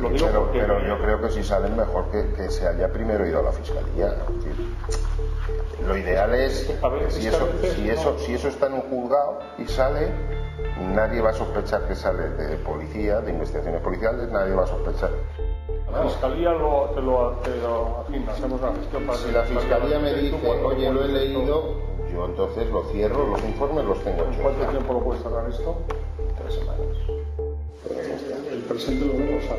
Lo digo porque... pero yo creo que si salen mejor que se haya primero ido a la fiscalía. Es decir, lo ideal es, si eso está en un juzgado y sale, nadie va a sospechar que sale de policía, de investigaciones policiales, nadie va a sospechar. La fiscalía te lo afirma, hacemos una gestión para... Si la fiscalía me dice, oye, lo he leído, yo entonces lo cierro, los informes los tengo hechos. ¿Cuánto tiempo lo puede cerrar esto? 3 semanas. El presente lo vemos a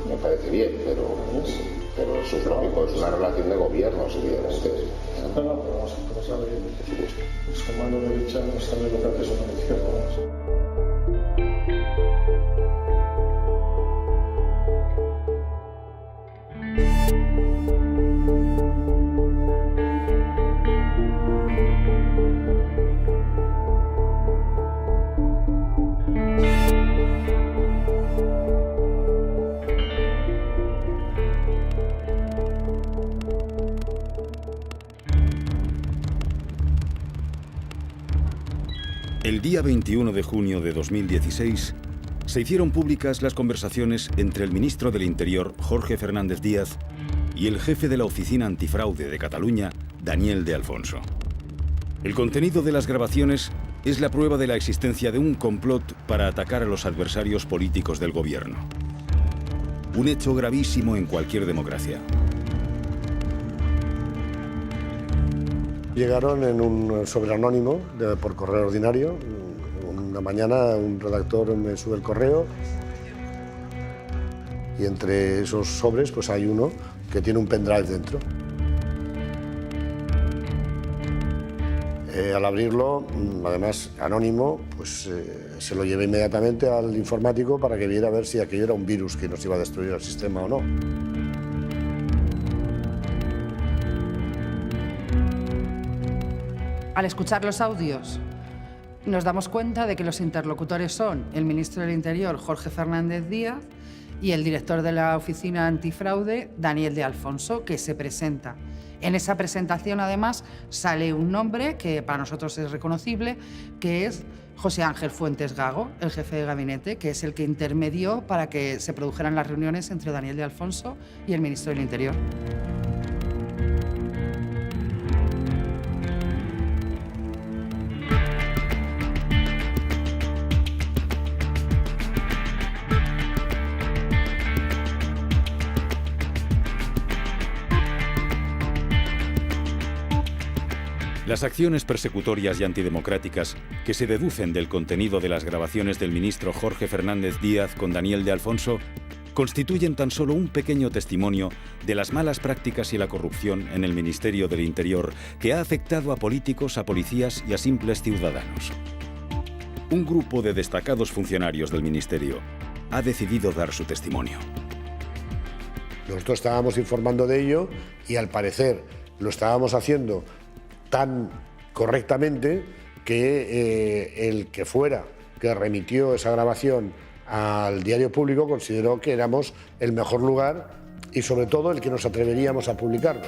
Me parece bien, pero eso es lógico, es una relación de gobiernos, evidentemente. No, pero vamos a empezar bien. Su mano derecha no sabe lo que hace su mano izquierda. El día 21 de junio de 2016 se hicieron públicas las conversaciones entre el ministro del Interior, Jorge Fernández Díaz, y el jefe de la Oficina Antifraude de Cataluña, Daniel de Alfonso. El contenido de las grabaciones es la prueba de la existencia de un complot para atacar a los adversarios políticos del gobierno. Un hecho gravísimo en cualquier democracia. Llegaron en un sobre anónimo por correo ordinario. Una mañana un redactor me sube el correo y entre esos sobres pues hay uno que tiene un pendrive dentro. Al abrirlo, además anónimo, pues se lo llevé inmediatamente al informático para que viera a ver si aquello era un virus que nos iba a destruir el sistema o no. Al escuchar los audios, nos damos cuenta de que los interlocutores son el ministro del Interior, Jorge Fernández Díaz, y el director de la Oficina Antifraude, Daniel de Alfonso, que se presenta. En esa presentación, además, sale un nombre que para nosotros es reconocible, que es José Ángel Fuentes Gago, el jefe de gabinete, que es el que intermedió para que se produjeran las reuniones entre Daniel de Alfonso y el ministro del Interior. Las acciones persecutorias y antidemocráticas que se deducen del contenido de las grabaciones del ministro Jorge Fernández Díaz con Daniel de Alfonso constituyen tan solo un pequeño testimonio de las malas prácticas y la corrupción en el Ministerio del Interior que ha afectado a políticos, a policías y a simples ciudadanos. Un grupo de destacados funcionarios del Ministerio ha decidido dar su testimonio. Nosotros estábamos informando de ello y al parecer lo estábamos haciendo tan correctamente que el que fuera que remitió esa grabación al diario público consideró que éramos el mejor lugar y sobre todo el que nos atreveríamos a publicarlo.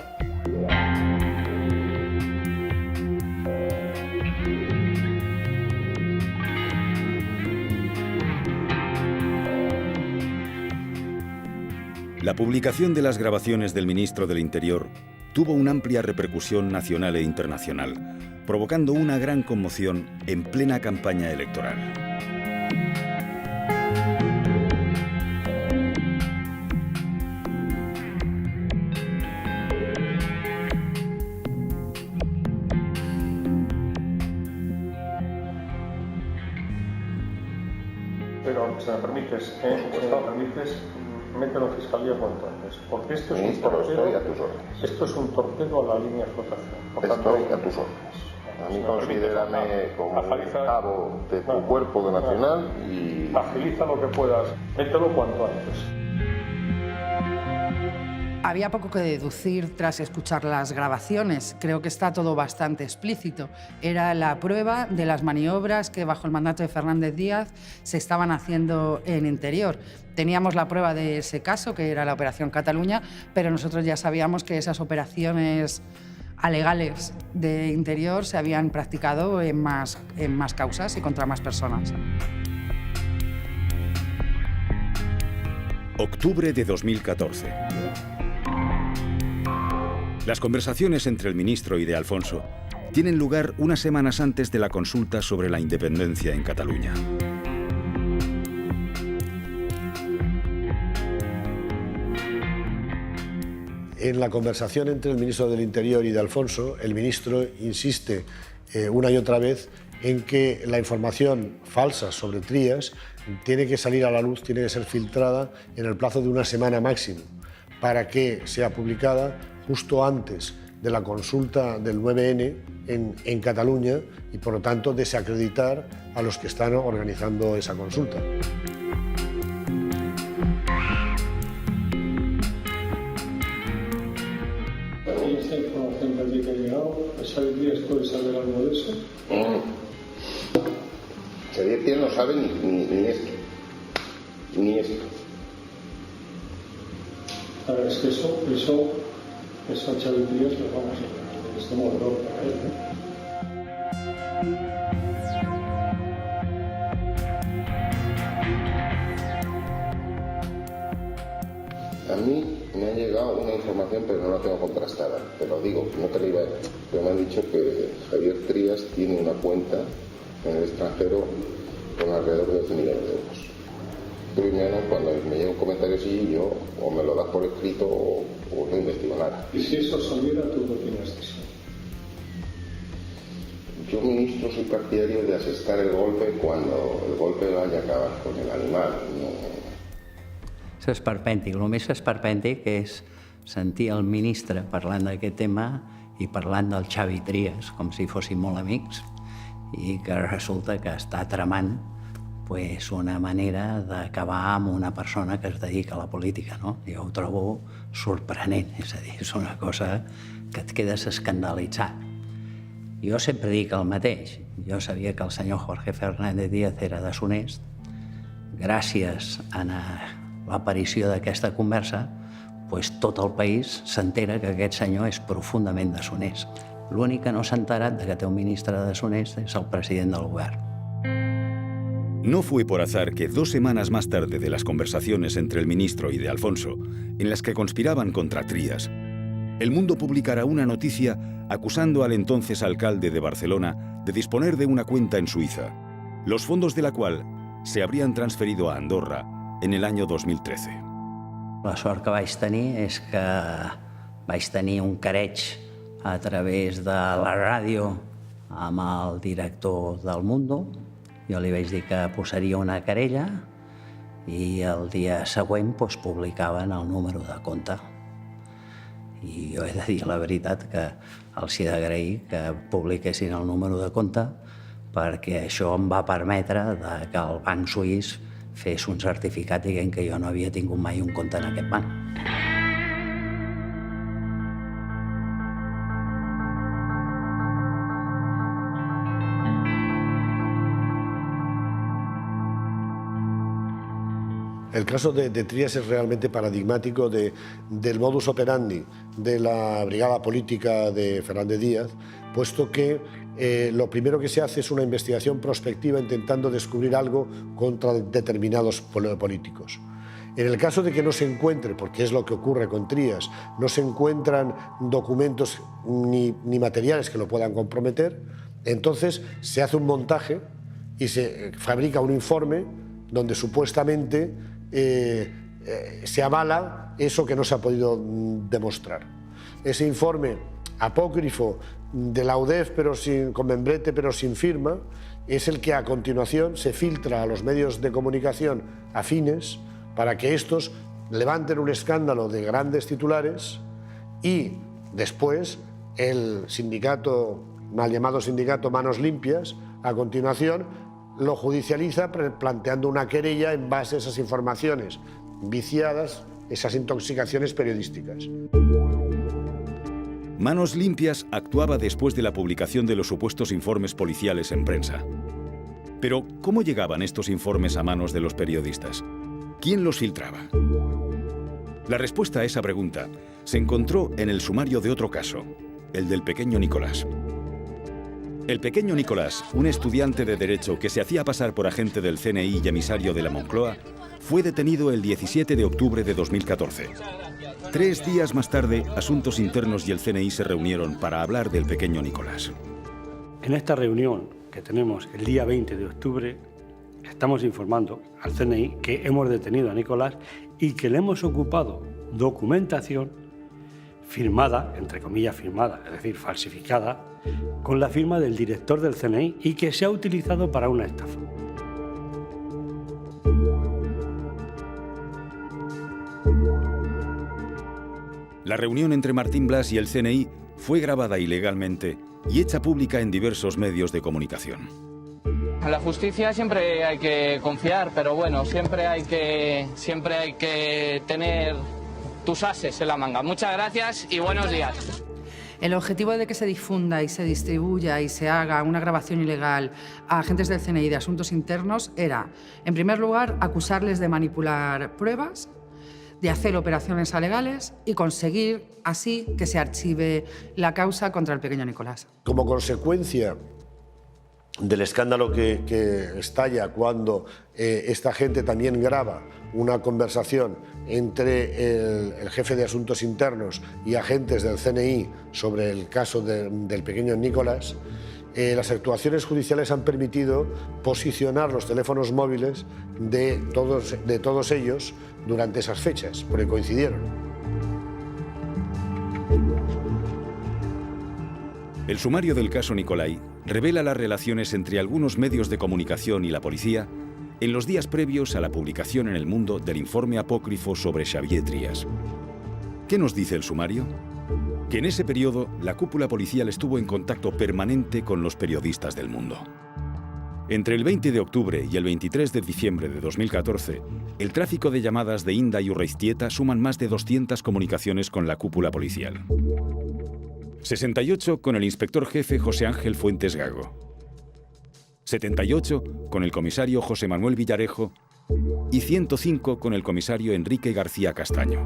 La publicación de las grabaciones del ministro del Interior tuvo una amplia repercusión nacional e internacional, provocando una gran conmoción en plena campaña electoral. Pero, si me permites, mételo en fiscalía cuanto antes, porque esto es un torpedo. Estoy a tus órdenes. Esto es un torpedo a la línea de flotación. Por Estoy a tus órdenes. A mí considérame como el cabo de tu cuerpo nacional y... Agiliza lo que puedas, mételo cuanto antes. Había poco que deducir tras escuchar las grabaciones. Creo que está todo bastante explícito. Era la prueba de las maniobras que bajo el mandato de Fernández Díaz se estaban haciendo en Interior. Teníamos la prueba de ese caso, que era la Operación Cataluña, pero nosotros ya sabíamos que esas operaciones alegales de Interior se habían practicado en más causas y contra más personas. Octubre de 2014. Las conversaciones entre el ministro y de Alfonso tienen lugar unas semanas antes de la consulta sobre la independencia en Cataluña. En la conversación entre el ministro del Interior y de Alfonso, el ministro insiste una y otra vez en que la información falsa sobre Trías tiene que salir a la luz, tiene que ser filtrada en el plazo de una semana máximo, para que sea publicada justo antes de la consulta del 9N en Cataluña y, por lo tanto, desacreditar a los que están organizando esa consulta. ¿Esta información que allí te ha llegado? ¿Sabías puede saber algo de eso? Xavier Trías no sabe ni esto. Ni esto. A ver, es que eso a Xavier Trías lo vamos a ver. Es demoledor para él, ¿no? A mí me ha llegado una información, pero no la tengo contrastada. Te lo digo, no te lo iba a decir. Pero me han dicho que Xavier Trías tiene una cuenta en el extranjero con alrededor de 12 millones de euros. Primero, cuando me llega un comentario así, yo o me lo das por escrito o no investigo nada. Y si eso saliera, ¿tú qué opinas de eso? Yo, ministro, soy partidario de asestar el golpe cuando el golpe vaya a acabar con el animal. No. És esperpèntic. El més esperpèntic és sentir el ministre parlant d'aquest tema i parlant del Xavi Trías, com si fossin molt amics, i que resulta que està tramant una manera d'acabar amb una persona que es dedica a la política, no? Jo ho trobo sorprenent, és a dir, és una cosa que et quedes escandalitzat. Jo sempre dic el mateix. Jo sabia que el senyor Jorge Fernández Díaz era deshonest. Gràcies a l'aparició d'aquesta conversa, tot el país s'entera que aquest senyor és profundament deshonest. L'únic que no s'ha enterat que té un ministre deshonest és el president del govern. No fue por azar que 2 semanas más tarde de las conversaciones entre el ministro y de Alfonso, en las que conspiraban contra Trías, El Mundo publicara una noticia acusando al entonces alcalde de Barcelona de disponer de una cuenta en Suiza, los fondos de la cual se habrían transferido a Andorra en el año 2013. La sort que vaig tenir és que vaig tenir un careig a través de la ràdio amb el director del Mundo. Jo li vaig dir que posaria una querella i el dia següent publicaven el número de compte. I jo he de dir la veritat que els he d'agrair que publiquessin el número de compte perquè això em va permetre que el banc suís fes un certificat dient que jo no havia tingut mai un compte en aquest banc. El caso de Trías es realmente paradigmático del modus operandi de la brigada política de Fernández Díaz, puesto que lo primero que se hace es una investigación prospectiva intentando descubrir algo contra determinados políticos. En el caso de que no se encuentre, porque es lo que ocurre con Trías, no se encuentran documentos ni materiales que lo puedan comprometer, entonces se hace un montaje y se fabrica un informe donde supuestamente se avala eso que no se ha podido demostrar. Ese informe apócrifo de la UDEF, con membrete pero sin firma, es el que a continuación se filtra a los medios de comunicación afines para que estos levanten un escándalo de grandes titulares y después el sindicato, mal llamado sindicato Manos Limpias, a continuación lo judicializa planteando una querella en base a esas informaciones viciadas, esas intoxicaciones periodísticas. Manos Limpias actuaba después de la publicación de los supuestos informes policiales en prensa. Pero, ¿cómo llegaban estos informes a manos de los periodistas? ¿Quién los filtraba? La respuesta a esa pregunta se encontró en el sumario de otro caso, el del pequeño Nicolás. El pequeño Nicolás, un estudiante de Derecho que se hacía pasar por agente del CNI y emisario de la Moncloa, fue detenido el 17 de octubre de 2014. 3 días más tarde, Asuntos Internos y el CNI se reunieron para hablar del pequeño Nicolás. En esta reunión que tenemos el día 20 de octubre, estamos informando al CNI que hemos detenido a Nicolás y que le hemos ocupado documentación firmada, entre comillas firmada, es decir, falsificada, con la firma del director del CNI y que se ha utilizado para una estafa. La reunión entre Martín Blas y el CNI fue grabada ilegalmente y hecha pública en diversos medios de comunicación. En la justicia siempre hay que confiar, pero bueno, siempre hay que tener tus ases en la manga. Muchas gracias y buenos días. El objetivo de que se difunda y se distribuya y se haga una grabación ilegal a agentes del CNI de Asuntos Internos era, en primer lugar, acusarles de manipular pruebas, de hacer operaciones alegales y conseguir así que se archive la causa contra el pequeño Nicolás. Como consecuencia del escándalo que estalla cuando esta gente también graba una conversación entre el jefe de Asuntos Internos y agentes del CNI sobre el caso del pequeño Nicolás, las actuaciones judiciales han permitido posicionar los teléfonos móviles de todos ellos durante esas fechas, porque coincidieron. El sumario del caso Nicolai revela las relaciones entre algunos medios de comunicación y la policía en los días previos a la publicación en El Mundo del informe apócrifo sobre Xavier Trias. ¿Qué nos dice el sumario? Que en ese periodo la cúpula policial estuvo en contacto permanente con los periodistas del Mundo. Entre el 20 de octubre y el 23 de diciembre de 2014, el tráfico de llamadas de Inda y Urreiztieta suman más de 200 comunicaciones con la cúpula policial. 68 con el inspector jefe José Ángel Fuentes Gago. 78 con el comisario José Manuel Villarejo y 105 con el comisario Enrique García Castaño.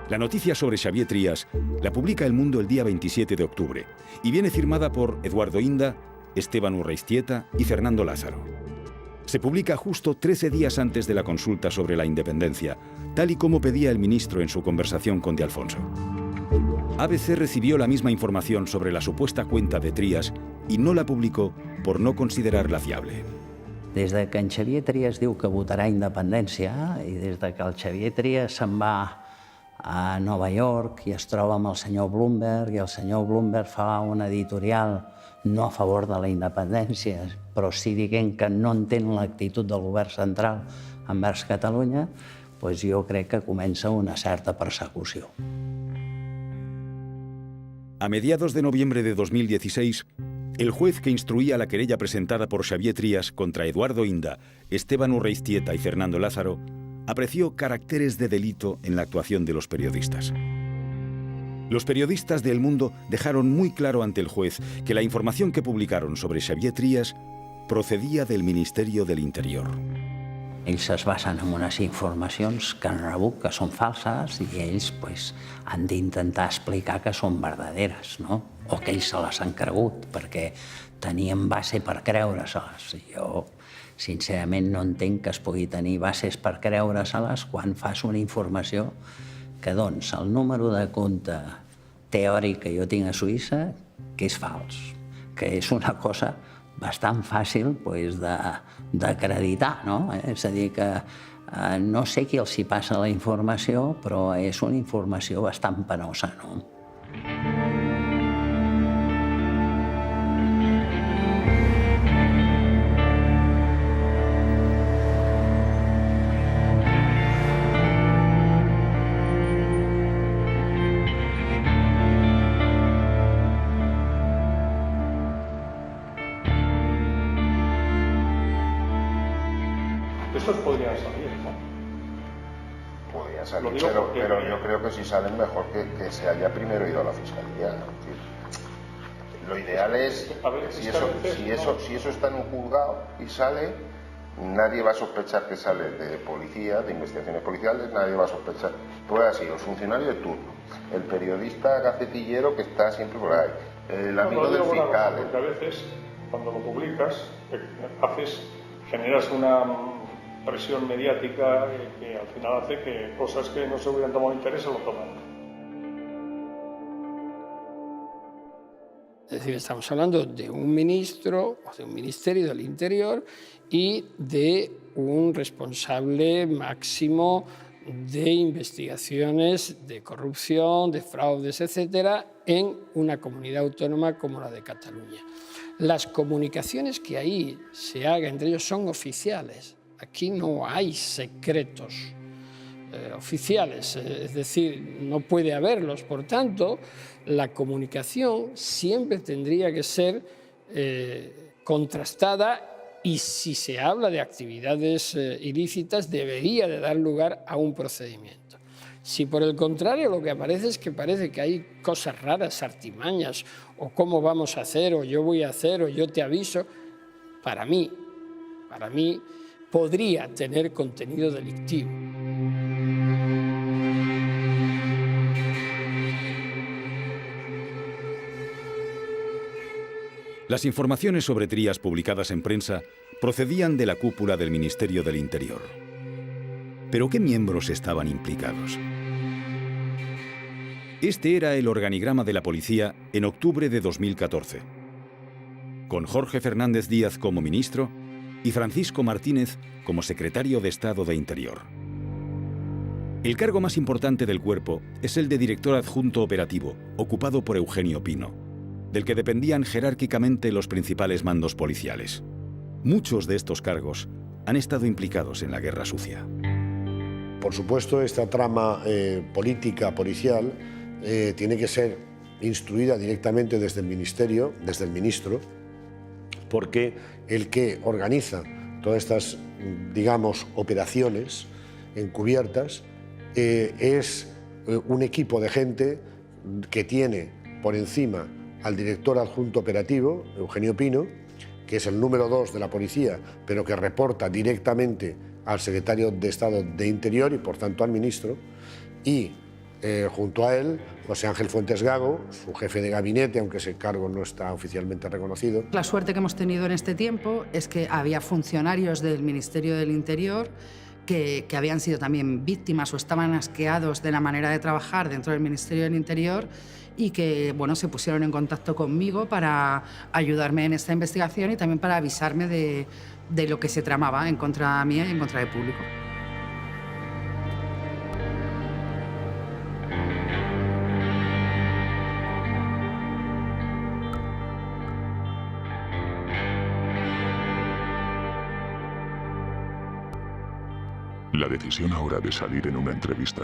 La noticia sobre Xavier Trias la publica El Mundo el día 27 de octubre y viene firmada por Eduardo Inda, Esteban Urreiztieta y Fernando Lázaro. Se publica justo 13 días antes de la consulta sobre la independencia, tal y como pedía el ministro en su conversación con De Alfonso. ABC recibió la misma información sobre la supuesta cuenta de Trias y no la publicó por no considerarla fiable. Des de que en Xavier Trias diu que votarà independència i des de que el Xavier Trias se'n va a Nova York i es troba amb el senyor Bloomberg i el senyor Bloomberg fa una editorial no a favor de la independència, però sí dient que no entén l'actitud del govern central envers Catalunya, doncs jo crec que comença una certa persecució. A mediados de noviembre de 2016, el juez que instruía la querella presentada por Xavier Trias contra Eduardo Inda, Esteban Urreiztieta y Fernando Lázaro apreció caracteres de delito en la actuación de los periodistas. Los periodistas de El Mundo dejaron muy claro ante el juez que la información que publicaron sobre Xavier Trias procedía del Ministerio del Interior. Ells es basen en unes informacions que han rebut, que són falses, i ells han d'intentar explicar que són verdaderes, no? O que ells se les han cregut, perquè tenien base per creure-se-les. Jo, sincerament, no entenc que es pugui tenir bases per creure-se-les quan fas una informació que, doncs, el número de compte teòric que jo tinc a Suïssa, que és fals, que és una cosa bastant fàcil d'acreditar, no? És a dir, que no sé qui els hi passa la informació, però és una informació bastant penosa, no? Estos podrían salir, ¿no? Podrían salir, pero yo creo que si salen mejor que se haya primero ido a la fiscalía. Lo ideal es, si eso está en un juzgado y sale, nadie va a sospechar que sale de policía, de investigaciones policiales, nadie va a sospechar. Puede así, el funcionario de turno, el periodista gacetillero que está siempre por ahí, el amigo del fiscal. Porque a veces, cuando lo publicas, generas una presión mediática que al final hace que cosas que no se hubieran tomado interés se lo toman. Es decir, estamos hablando de un ministro o de un ministerio del Interior y de un responsable máximo de investigaciones de corrupción, de fraudes, etcétera, en una comunidad autónoma como la de Cataluña. Las comunicaciones que ahí se hagan entre ellos son oficiales. Aquí no hay secretos oficiales, es decir, no puede haberlos. Por tanto, la comunicación siempre tendría que ser contrastada y si se habla de actividades ilícitas debería de dar lugar a un procedimiento. Si por el contrario lo que aparece es que parece que hay cosas raras, artimañas, o cómo vamos a hacer, o yo voy a hacer, o yo te aviso, para mí podría tener contenido delictivo. Las informaciones sobre Trías publicadas en prensa procedían de la cúpula del Ministerio del Interior. ¿Pero qué miembros estaban implicados? Este era el organigrama de la policía en octubre de 2014, con Jorge Fernández Díaz como ministro y Francisco Martínez como secretario de Estado de Interior. El cargo más importante del cuerpo es el de director adjunto operativo, ocupado por Eugenio Pino, del que dependían jerárquicamente los principales mandos policiales. Muchos de estos cargos han estado implicados en la guerra sucia. Por supuesto, esta trama política, policial, tiene que ser instruida directamente desde el Ministerio, desde el ministro, porque el que organiza todas estas, digamos, operaciones encubiertas es un equipo de gente que tiene por encima al director adjunto operativo, Eugenio Pino, que es el número 2 de la policía, pero que reporta directamente al secretario de Estado de Interior y por tanto al ministro, y junto a él José Ángel Fuentes Gago, su jefe de gabinete, aunque ese cargo no está oficialmente reconocido. La suerte que hemos tenido en este tiempo es que había funcionarios del Ministerio del Interior que habían sido también víctimas o estaban asqueados de la manera de trabajar dentro del Ministerio del Interior y que se pusieron en contacto conmigo para ayudarme en esta investigación y también para avisarme de lo que se tramaba en contra mía y en contra del público. La decisión ahora de salir en una entrevista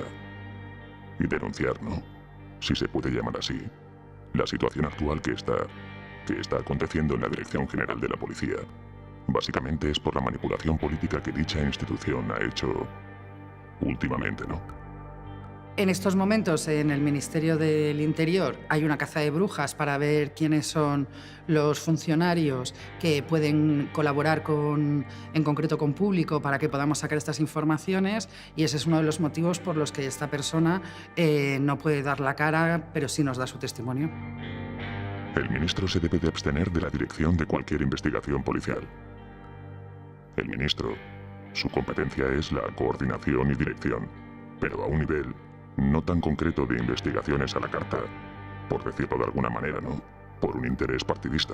y denunciar, ¿no?, si se puede llamar así, la situación actual que está aconteciendo en la Dirección General de la Policía, básicamente es por la manipulación política que dicha institución ha hecho últimamente, ¿no? En estos momentos, en el Ministerio del Interior, hay una caza de brujas para ver quiénes son los funcionarios que pueden colaborar en concreto con público para que podamos sacar estas informaciones, y ese es uno de los motivos por los que esta persona no puede dar la cara, pero sí nos da su testimonio. El ministro se debe de abstener de la dirección de cualquier investigación policial. El ministro, su competencia es la coordinación y dirección, pero a un nivel no tan concreto de investigaciones a la carta, por decirlo de alguna manera, ¿no?, por un interés partidista.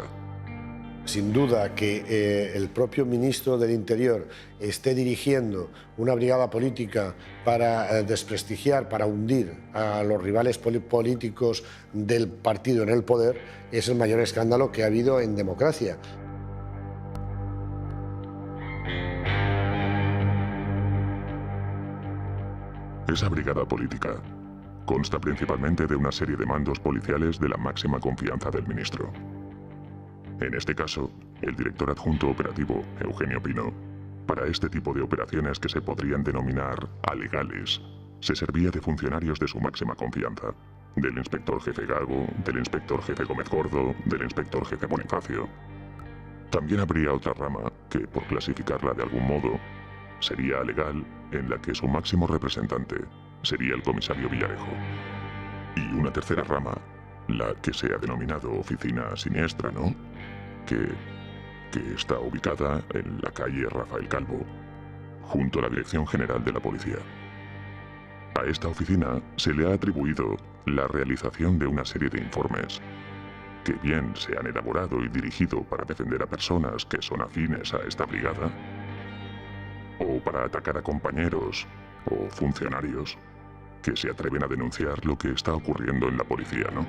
Sin duda que el propio ministro del Interior esté dirigiendo una brigada política para desprestigiar, para hundir a los rivales políticos del partido en el poder, es el mayor escándalo que ha habido en democracia. Esa brigada política consta principalmente de una serie de mandos policiales de la máxima confianza del ministro. En este caso, el director adjunto operativo, Eugenio Pino, para este tipo de operaciones que se podrían denominar alegales, se servía de funcionarios de su máxima confianza, del inspector jefe Gago, del inspector jefe Gómez Gordo, del inspector jefe Bonifacio. También habría otra rama que, por clasificarla de algún modo, sería alegal, en la que su máximo representante sería el comisario Villarejo. Y una tercera rama, la que se ha denominado oficina siniestra, ¿no?, que está ubicada en la calle Rafael Calvo, junto a la Dirección General de la Policía. A esta oficina se le ha atribuido la realización de una serie de informes que bien se han elaborado y dirigido para defender a personas que son afines a esta brigada, o para atacar a compañeros o funcionarios que se atreven a denunciar lo que está ocurriendo en la policía, ¿no?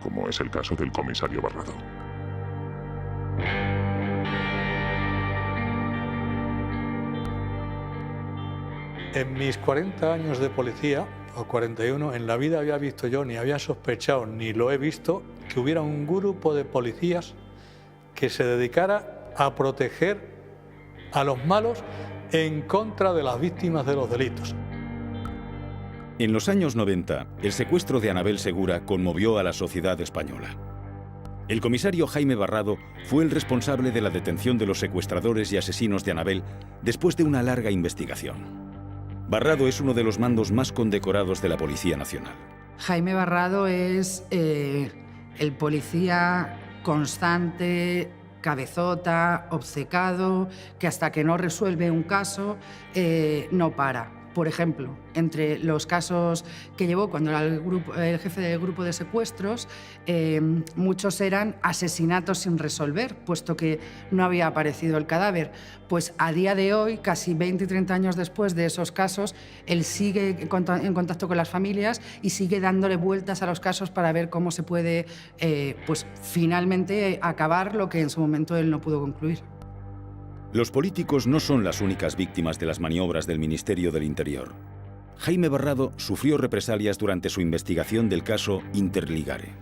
Como es el caso del comisario Barrado. En mis 40 años de policía, o 41, en la vida había visto yo, ni había sospechado, ni lo he visto, que hubiera un grupo de policías que se dedicara a proteger a los malos en contra de las víctimas de los delitos. En los años 90, el secuestro de Anabel Segura conmovió a la sociedad española. El comisario Jaime Barrado fue el responsable de la detención de los secuestradores y asesinos de Anabel después de una larga investigación. Barrado es uno de los mandos más condecorados de la Policía Nacional. Jaime Barrado es el policía constante, cabezota, obcecado, que hasta que no resuelve un caso no para. Por ejemplo, entre los casos que llevó cuando era el jefe del grupo de secuestros, muchos eran asesinatos sin resolver, puesto que no había aparecido el cadáver. Pues a día de hoy, casi 20 y 30 años después de esos casos, él sigue en contacto con las familias y sigue dándole vueltas a los casos para ver cómo se puede pues, finalmente acabar lo que en su momento él no pudo concluir. Los políticos no son las únicas víctimas de las maniobras del Ministerio del Interior. Jaime Barrado sufrió represalias durante su investigación del caso Interligare.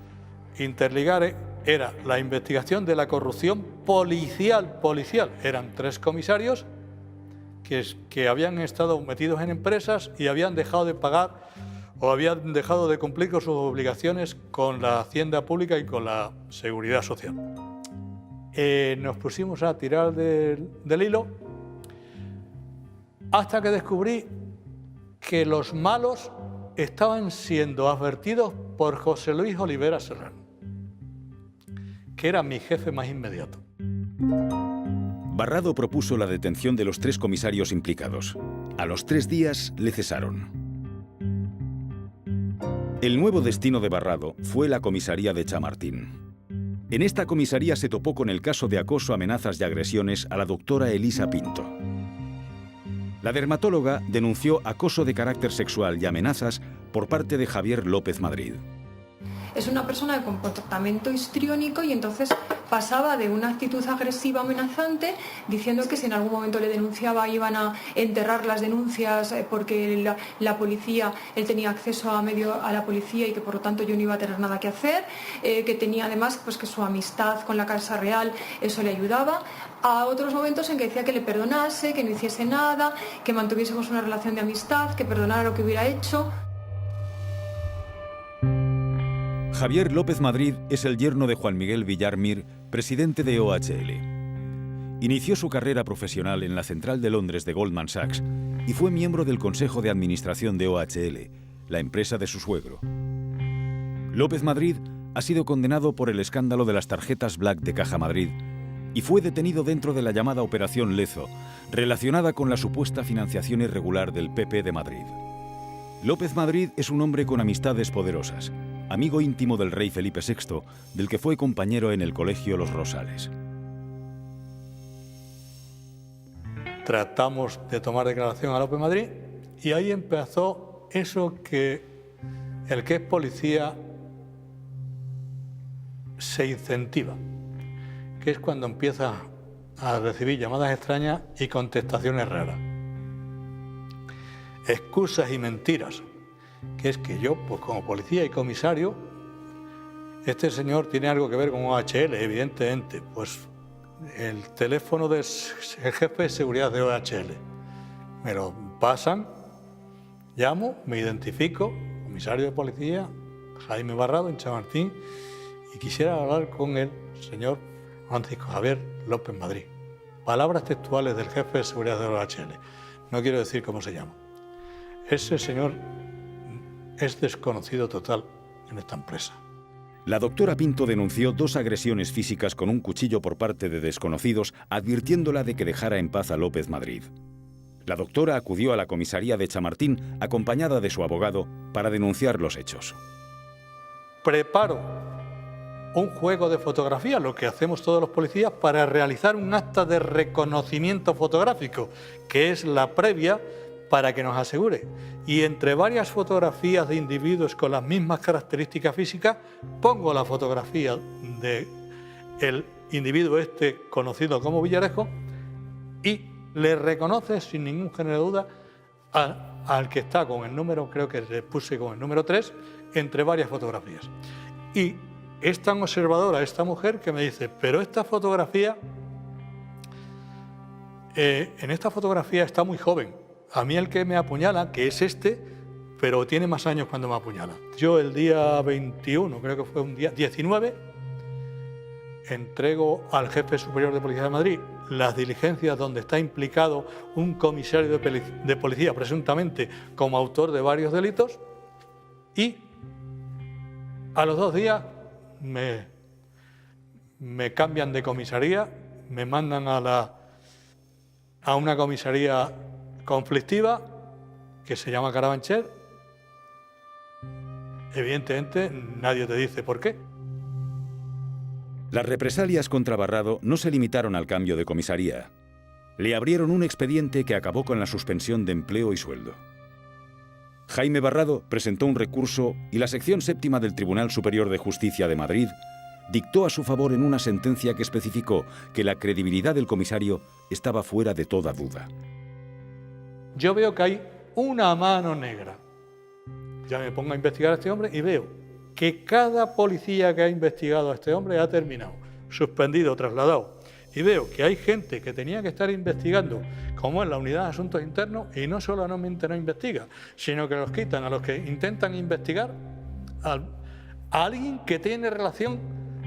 Interligare era la investigación de la corrupción policial. Eran 3 comisarios que habían estado metidos en empresas y habían dejado de pagar o habían dejado de cumplir con sus obligaciones con la hacienda pública y con la seguridad social. Nos pusimos a tirar del hilo hasta que descubrí que los malos estaban siendo advertidos por José Luis Olivera Serrano, que era mi jefe más inmediato. Barrado propuso la detención de los 3 comisarios implicados. A los 3 días le cesaron. El nuevo destino de Barrado fue la comisaría de Chamartín. En esta comisaría se topó con el caso de acoso, amenazas y agresiones a la doctora Elisa Pinto. La dermatóloga denunció acoso de carácter sexual y amenazas por parte de Javier López Madrid. Es una persona de comportamiento histriónico y entonces pasaba de una actitud agresiva amenazante diciendo que si en algún momento le denunciaba iban a enterrar las denuncias porque la policía, él tenía acceso a la policía y que por lo tanto yo no iba a tener nada que hacer, que tenía además pues que su amistad con la Casa Real eso le ayudaba. A otros momentos en que decía que le perdonase, que no hiciese nada, que mantuviésemos una relación de amistad, que perdonara lo que hubiera hecho. Javier López Madrid es el yerno de Juan Miguel Villar Mir, presidente de OHL. Inició su carrera profesional en la central de Londres de Goldman Sachs y fue miembro del Consejo de Administración de OHL, la empresa de su suegro. López Madrid ha sido condenado por el escándalo de las tarjetas Black de Caja Madrid y fue detenido dentro de la llamada Operación Lezo, relacionada con la supuesta financiación irregular del PP de Madrid. López Madrid es un hombre con amistades poderosas, amigo íntimo del rey Felipe VI, del que fue compañero en el colegio Los Rosales. Tratamos de tomar declaración a López Madrid y ahí empezó eso que el que es policía se incentiva, que es cuando empieza a recibir llamadas extrañas y contestaciones raras. Excusas y mentiras, que es que yo, pues como policía y comisario, este señor tiene algo que ver con OHL, evidentemente, pues el teléfono del jefe de seguridad de OHL. Me lo pasan, llamo, me identifico, comisario de policía, Jaime Barrado, en Chamartín, y quisiera hablar con el señor Francisco Javier López Madrid. Palabras textuales del jefe de seguridad de OHL. No quiero decir cómo se llama. Ese señor es desconocido total en esta empresa. La doctora Pinto denunció 2 agresiones físicas con un cuchillo por parte de desconocidos, advirtiéndola de que dejara en paz a López Madrid. La doctora acudió a la comisaría de Chamartín, acompañada de su abogado, para denunciar los hechos. Preparo un juego de fotografía, lo que hacemos todos los policías, para realizar un acta de reconocimiento fotográfico, que es la previa para que nos asegure. Y entre varias fotografías de individuos con las mismas características físicas, pongo la fotografía del individuo conocido como Villarejo y le reconoce sin ningún género de duda al que está con el número, creo que le puse con el número 3, entre varias fotografías. Y es tan observadora esta mujer que me dice, pero esta fotografía, en esta fotografía está muy joven. A mí el que me apuñala, que es pero tiene más años cuando me apuñala. Yo el día 21, creo que fue un día 19, entrego al jefe superior de Policía de Madrid las diligencias donde está implicado un comisario de policía, presuntamente como autor de varios delitos, y a los 2 días me cambian de comisaría, me mandan a una comisaría conflictiva que se llama Carabanchel. Evidentemente nadie te dice por qué. Las represalias contra Barrado no se limitaron al cambio de comisaría. Le abrieron un expediente que acabó con la suspensión de empleo y sueldo. Jaime Barrado presentó un recurso y la sección 7ª del Tribunal Superior de Justicia de Madrid dictó a su favor en una sentencia que especificó que la credibilidad del comisario estaba fuera de toda duda. Yo veo que hay una mano negra. Ya me pongo a investigar a este hombre y veo que cada policía que ha investigado a este hombre ha terminado, suspendido, trasladado. Y veo que hay gente que tenía que estar investigando, como en la Unidad de Asuntos Internos, y no solamente no investiga, sino que los quitan a los que intentan investigar a alguien que tiene relación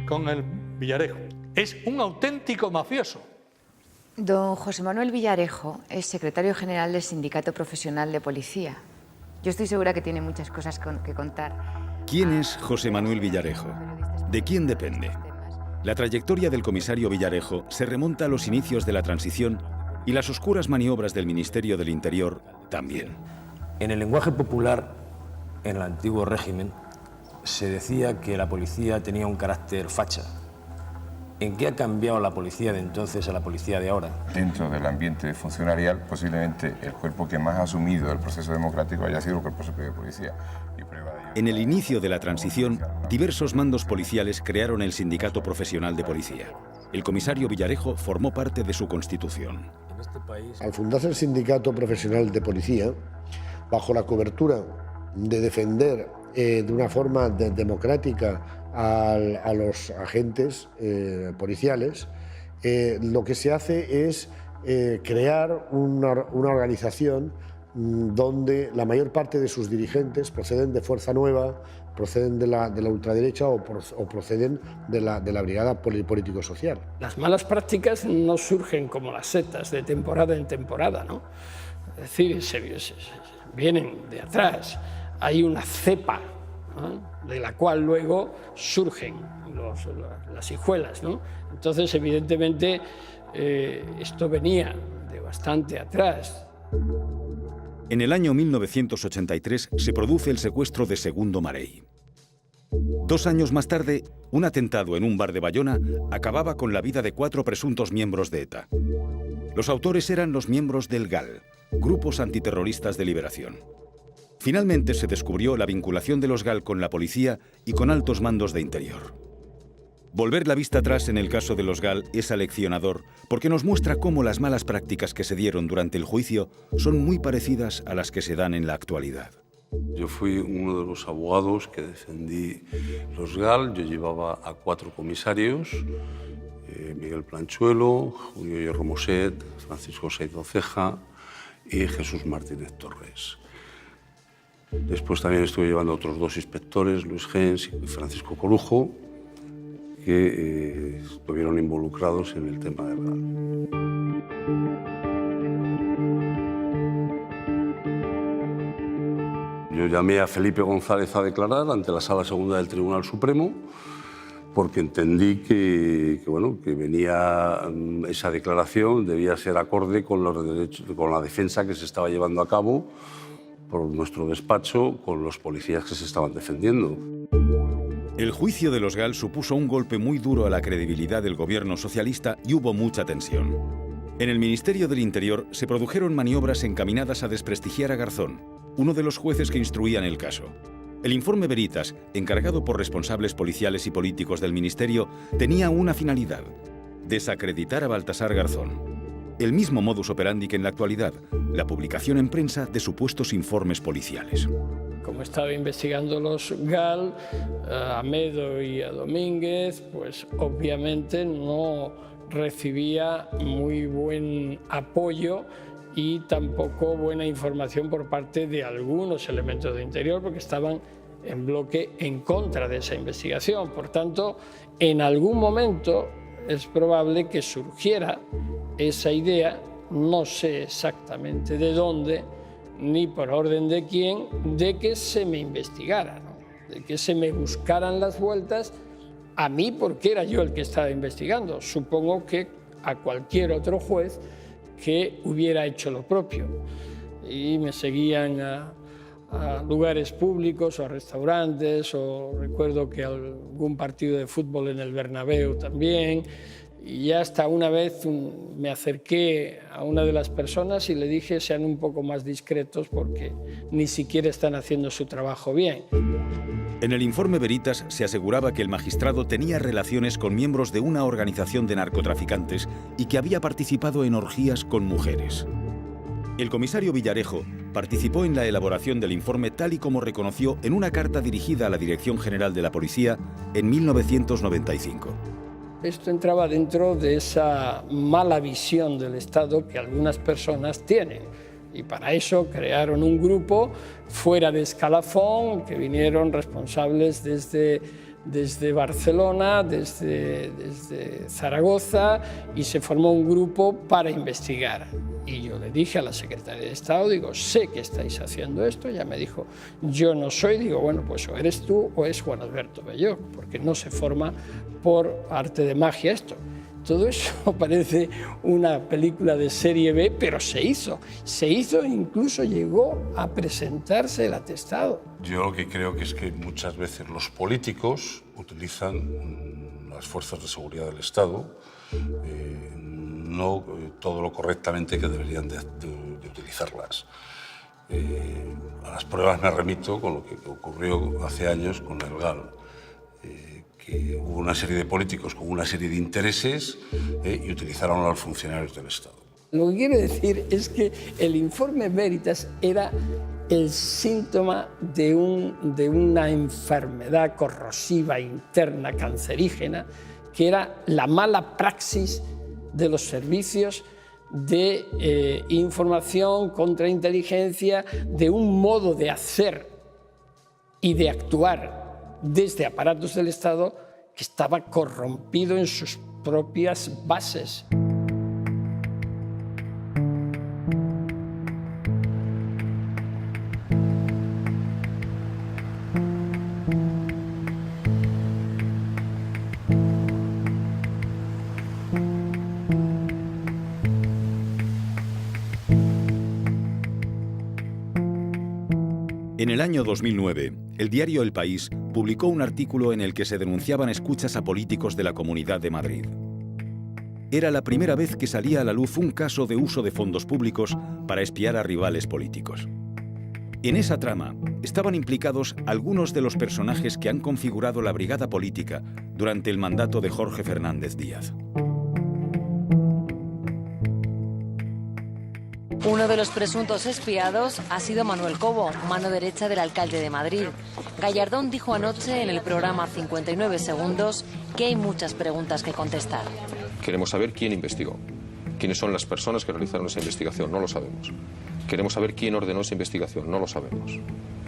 con el Villarejo. Es un auténtico mafioso. Don José Manuel Villarejo es secretario general del Sindicato Profesional de Policía. Yo estoy segura que tiene muchas cosas que contar. ¿Quién es José Manuel Villarejo? ¿De quién depende? La trayectoria del comisario Villarejo se remonta a los inicios de la transición y las oscuras maniobras del Ministerio del Interior también. En el lenguaje popular, en el antiguo régimen, se decía que la policía tenía un carácter facha. ¿En qué ha cambiado la policía de entonces a la policía de ahora? Dentro del ambiente funcionarial, posiblemente el cuerpo que más ha asumido el proceso democrático haya sido el Cuerpo Superior de Policía. En el inicio de la transición, diversos mandos policiales crearon el Sindicato Profesional de Policía. El comisario Villarejo formó parte de su constitución. Al fundarse el Sindicato Profesional de Policía, bajo la cobertura de defender de una forma democrática a los agentes policiales, lo que se hace es crear una organización donde la mayor parte de sus dirigentes proceden de Fuerza Nueva, proceden de la ultraderecha o proceden de la brigada político-social. Las malas prácticas no surgen como las setas de temporada en temporada, ¿no? Es decir, vienen de atrás, hay una cepa, ¿no?, de la cual luego surgen las hijuelas, ¿no? Entonces, evidentemente, esto venía de bastante atrás. En el año 1983 se produce el secuestro de Segundo Marey. 2 años más tarde, un atentado en un bar de Bayona acababa con la vida de 4 presuntos miembros de ETA. Los autores eran los miembros del GAL, Grupos Antiterroristas de Liberación. Finalmente se descubrió la vinculación de los GAL con la policía y con altos mandos de Interior. Volver la vista atrás en el caso de los GAL es aleccionador porque nos muestra cómo las malas prácticas que se dieron durante el juicio son muy parecidas a las que se dan en la actualidad. Yo fui uno de los abogados que defendí los GAL. Yo llevaba a 4 comisarios, Miguel Planchuelo, Julio Hierro Moset, Francisco Saido Ceja y Jesús Martínez Torres. Después también estuve llevando a otros 2 inspectores, Luis Gens y Francisco Corujo, que estuvieron involucrados en el tema del GAL. Yo llamé a Felipe González a declarar ante la Sala Segunda del Tribunal Supremo porque entendí que venía esa declaración, debía ser acorde con los derechos, con la defensa que se estaba llevando a cabo por nuestro despacho con los policías que se estaban defendiendo. El juicio de los GAL supuso un golpe muy duro a la credibilidad del gobierno socialista y hubo mucha tensión. En el Ministerio del Interior se produjeron maniobras encaminadas a desprestigiar a Garzón, uno de los jueces que instruían el caso. El informe Veritas, encargado por responsables policiales y políticos del Ministerio, tenía una finalidad: desacreditar a Baltasar Garzón. El mismo modus operandi que en la actualidad, la publicación en prensa de supuestos informes policiales. Como estaba investigando los GAL, a Medo y a Domínguez, pues obviamente no recibía muy buen apoyo y tampoco buena información por parte de algunos elementos de Interior, porque estaban en bloque en contra de esa investigación. Por tanto, en algún momento es probable que surgiera esa idea, no sé exactamente de dónde, ni por orden de quién, de que se me investigara, ¿no? De que se me buscaran las vueltas a mí, porque era yo el que estaba investigando. Supongo que a cualquier otro juez que hubiera hecho lo propio. Y me seguían a lugares públicos o a restaurantes, o recuerdo que algún partido de fútbol en el Bernabéu también. Y ya hasta una vez me acerqué a una de las personas y le dije: sean un poco más discretos porque ni siquiera están haciendo su trabajo bien. En el informe Veritas se aseguraba que el magistrado tenía relaciones con miembros de una organización de narcotraficantes y que había participado en orgías con mujeres. El comisario Villarejo participó en la elaboración del informe tal y como reconoció en una carta dirigida a la Dirección General de la Policía en 1995. Esto entraba dentro de esa mala visión del Estado que algunas personas tienen. Y para eso crearon un grupo fuera de escalafón, que vinieron responsables desde Barcelona, desde Zaragoza, y se formó un grupo para investigar. Y yo le dije a la secretaria de Estado, digo: sé que estáis haciendo esto. Ella me dijo: yo no soy. Digo: bueno, pues o eres tú o es Juan Alberto Belloc, porque no se forma por arte de magia esto. Todo eso parece una película de serie B, pero se hizo e incluso llegó a presentarse el atestado. Yo lo que creo que es que muchas veces los políticos utilizan las fuerzas de seguridad del Estado no todo lo correctamente que deberían de utilizarlas. A las pruebas me remito con lo que ocurrió hace años con el GAL. Que hubo una serie de políticos con una serie de intereses y utilizaron a los funcionarios del Estado. Lo que quiero decir es que el informe Veritas era el síntoma de una enfermedad corrosiva interna cancerígena, que era la mala praxis de los servicios de información, contrainteligencia, de un modo de hacer y de actuar desde aparatos del Estado que estaba corrompido en sus propias bases. En el año 2009, el diario El País publicó un artículo en el que se denunciaban escuchas a políticos de la Comunidad de Madrid. Era la primera vez que salía a la luz un caso de uso de fondos públicos para espiar a rivales políticos. En esa trama estaban implicados algunos de los personajes que han configurado la brigada política durante el mandato de Jorge Fernández Díaz. Uno de los presuntos espiados ha sido Manuel Cobo, mano derecha del alcalde de Madrid. Gallardón dijo anoche en el programa 59 Segundos que hay muchas preguntas que contestar. Queremos saber quién investigó, quiénes son las personas que realizaron esa investigación, no lo sabemos. Queremos saber quién ordenó esa investigación, no lo sabemos.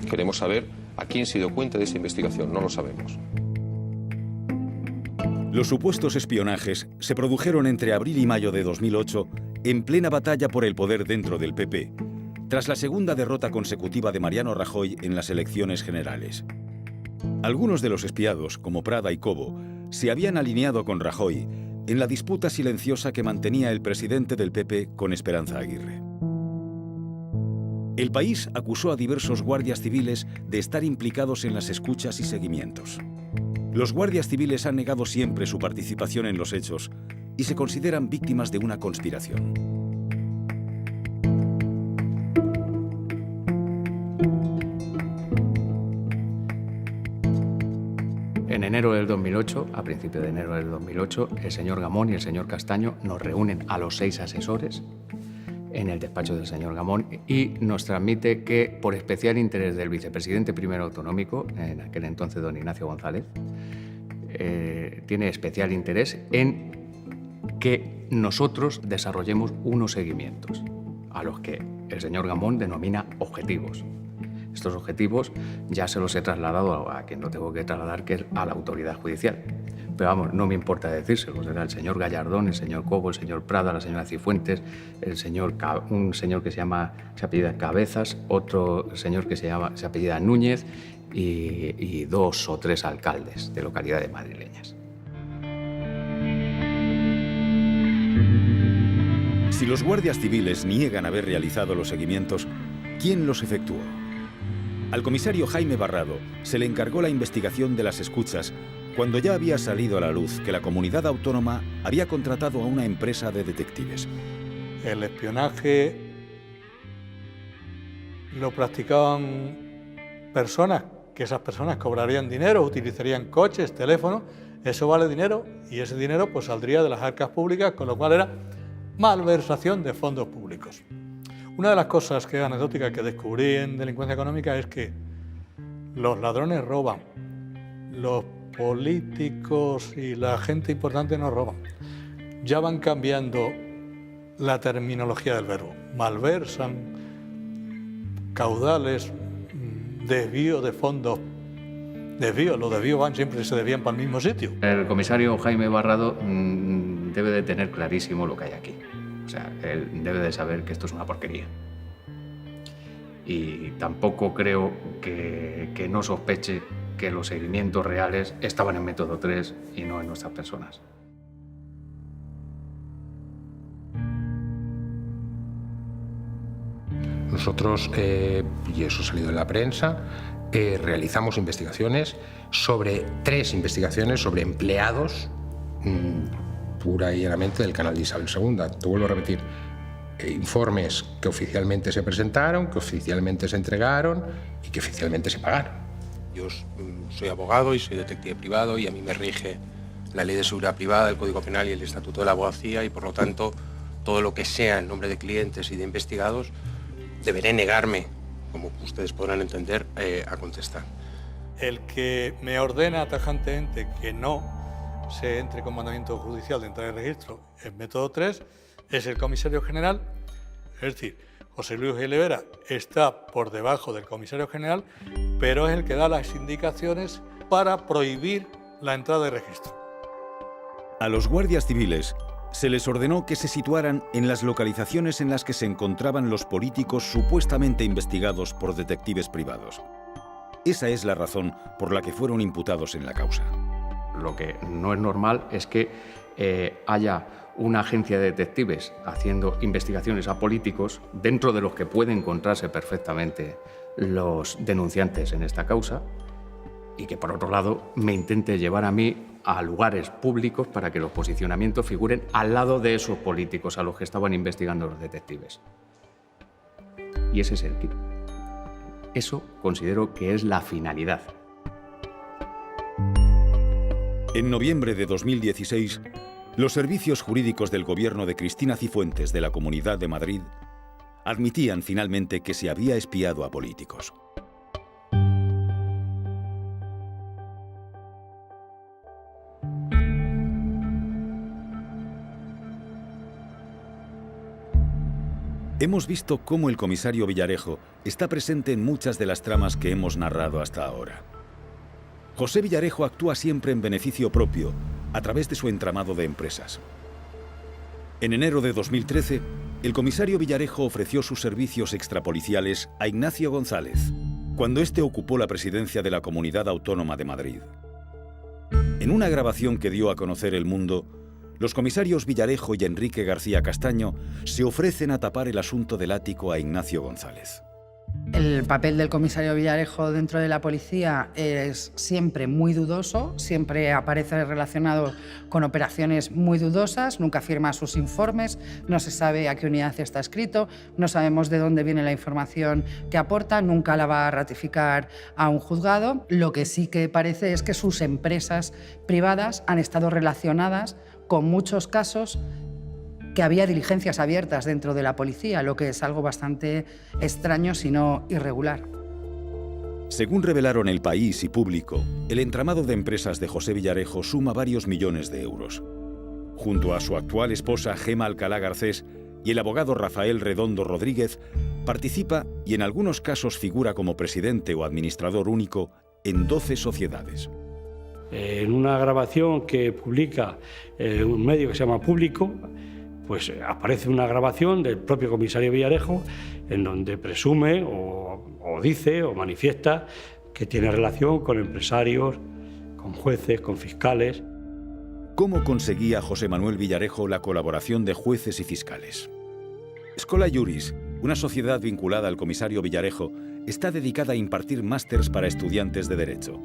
Queremos saber a quién se dio cuenta de esa investigación, no lo sabemos. Los supuestos espionajes se produjeron entre abril y mayo de 2008 en plena batalla por el poder dentro del PP, tras la segunda derrota consecutiva de Mariano Rajoy en las elecciones generales. Algunos de los espiados, como Prada y Cobo, se habían alineado con Rajoy en la disputa silenciosa que mantenía el presidente del PP con Esperanza Aguirre. El País acusó a diversos guardias civiles de estar implicados en las escuchas y seguimientos. Los guardias civiles han negado siempre su participación en los hechos y se consideran víctimas de una conspiración. En enero del 2008, a principios de enero del 2008, el señor Gamón y el señor Castaño nos reúnen a los 6 asesores en el despacho del señor Gamón y nos transmite que, por especial interés del vicepresidente primero autonómico, en aquel entonces don Ignacio González, tiene especial interés en que nosotros desarrollemos unos seguimientos a los que el señor Gamón denomina objetivos. Estos objetivos ya se los he trasladado a quien lo tengo que trasladar, que es a la autoridad judicial. Pero vamos, no me importa decírselos. Era el señor Gallardón, el señor Cobo, el señor Prada, la señora Cifuentes, un señor que se apellida Cabezas, otro señor que se apellida Núñez y 2 o 3 alcaldes de localidades madrileñas. Si los guardias civiles niegan haber realizado los seguimientos, ¿quién los efectuó? Al comisario Jaime Barrado se le encargó la investigación de las escuchas cuando ya había salido a la luz que la comunidad autónoma había contratado a una empresa de detectives. El espionaje lo practicaban personas, que esas personas cobrarían dinero, utilizarían coches, teléfonos, eso vale dinero y ese dinero pues saldría de las arcas públicas, con lo cual era malversación de fondos públicos. Una de las cosas que es anecdótica que descubrí en delincuencia económica es que los ladrones roban, los políticos y la gente importante no roban. Ya van cambiando la terminología del verbo. Malversan, caudales, desvío de fondos. Los desvíos siempre se desvían para el mismo sitio. El comisario Jaime Barrado debe de tener clarísimo lo que hay aquí. O sea, él debe de saber que esto es una porquería. Y tampoco creo que no sospeche que los seguimientos reales estaban en Método 3 y no en nuestras personas. Nosotros, y eso ha salido en la prensa, realizamos investigaciones sobre 3 investigaciones sobre empleados pura y llanamente del canal de Isabel II. Te vuelvo a repetir, informes que oficialmente se presentaron, que oficialmente se entregaron y que oficialmente se pagaron. Yo soy abogado y soy detective privado y a mí me rige la Ley de Seguridad Privada, el Código Penal y el Estatuto de la Abogacía y por lo tanto todo lo que sea en nombre de clientes y de investigados deberé negarme, como ustedes podrán entender, a contestar. El que me ordena tajantemente que no se entre con mandamiento judicial de entrar en registro en Método 3 es el comisario general, es decir, José Luis Olivera está por debajo del comisario general, pero es el que da las indicaciones para prohibir la entrada de registro. A los guardias civiles se les ordenó que se situaran en las localizaciones en las que se encontraban los políticos supuestamente investigados por detectives privados. Esa es la razón por la que fueron imputados en la causa. Lo que no es normal es que haya una agencia de detectives haciendo investigaciones a políticos dentro de los que pueden encontrarse perfectamente los denunciantes en esta causa y que, por otro lado, me intente llevar a mí a lugares públicos para que los posicionamientos figuren al lado de esos políticos a los que estaban investigando los detectives. Y ese es el quid. Eso considero que es la finalidad. En noviembre de 2016, los servicios jurídicos del gobierno de Cristina Cifuentes de la Comunidad de Madrid admitían finalmente que se había espiado a políticos. Hemos visto cómo el comisario Villarejo está presente en muchas de las tramas que hemos narrado hasta ahora. José Villarejo actúa siempre en beneficio propio, a través de su entramado de empresas. En enero de 2013, el comisario Villarejo ofreció sus servicios extrapoliciales a Ignacio González, cuando éste ocupó la presidencia de la Comunidad Autónoma de Madrid. En una grabación que dio a conocer El Mundo, los comisarios Villarejo y Enrique García Castaño se ofrecen a tapar el asunto del ático a Ignacio González. El papel del comisario Villarejo dentro de la policía es siempre muy dudoso, siempre aparece relacionado con operaciones muy dudosas, nunca firma sus informes, no se sabe a qué unidad está escrito, no sabemos de dónde viene la información que aporta, nunca la va a ratificar a un juzgado. Lo que sí que parece es que sus empresas privadas han estado relacionadas con muchos casos que había diligencias abiertas dentro de la policía, lo que es algo bastante extraño, si no irregular. Según revelaron El País y Público, el entramado de empresas de José Villarejo suma varios millones de euros. Junto a su actual esposa Gema Alcalá Garcés y el abogado Rafael Redondo Rodríguez, participa y en algunos casos figura como presidente o administrador único en 12 sociedades. En una grabación que publica un medio que se llama Público, pues aparece una grabación del propio comisario Villarejo en donde presume o dice o manifiesta que tiene relación con empresarios, con jueces, con fiscales. ¿Cómo conseguía José Manuel Villarejo la colaboración de jueces y fiscales? Schola Juris, una sociedad vinculada al comisario Villarejo, está dedicada a impartir másters para estudiantes de Derecho.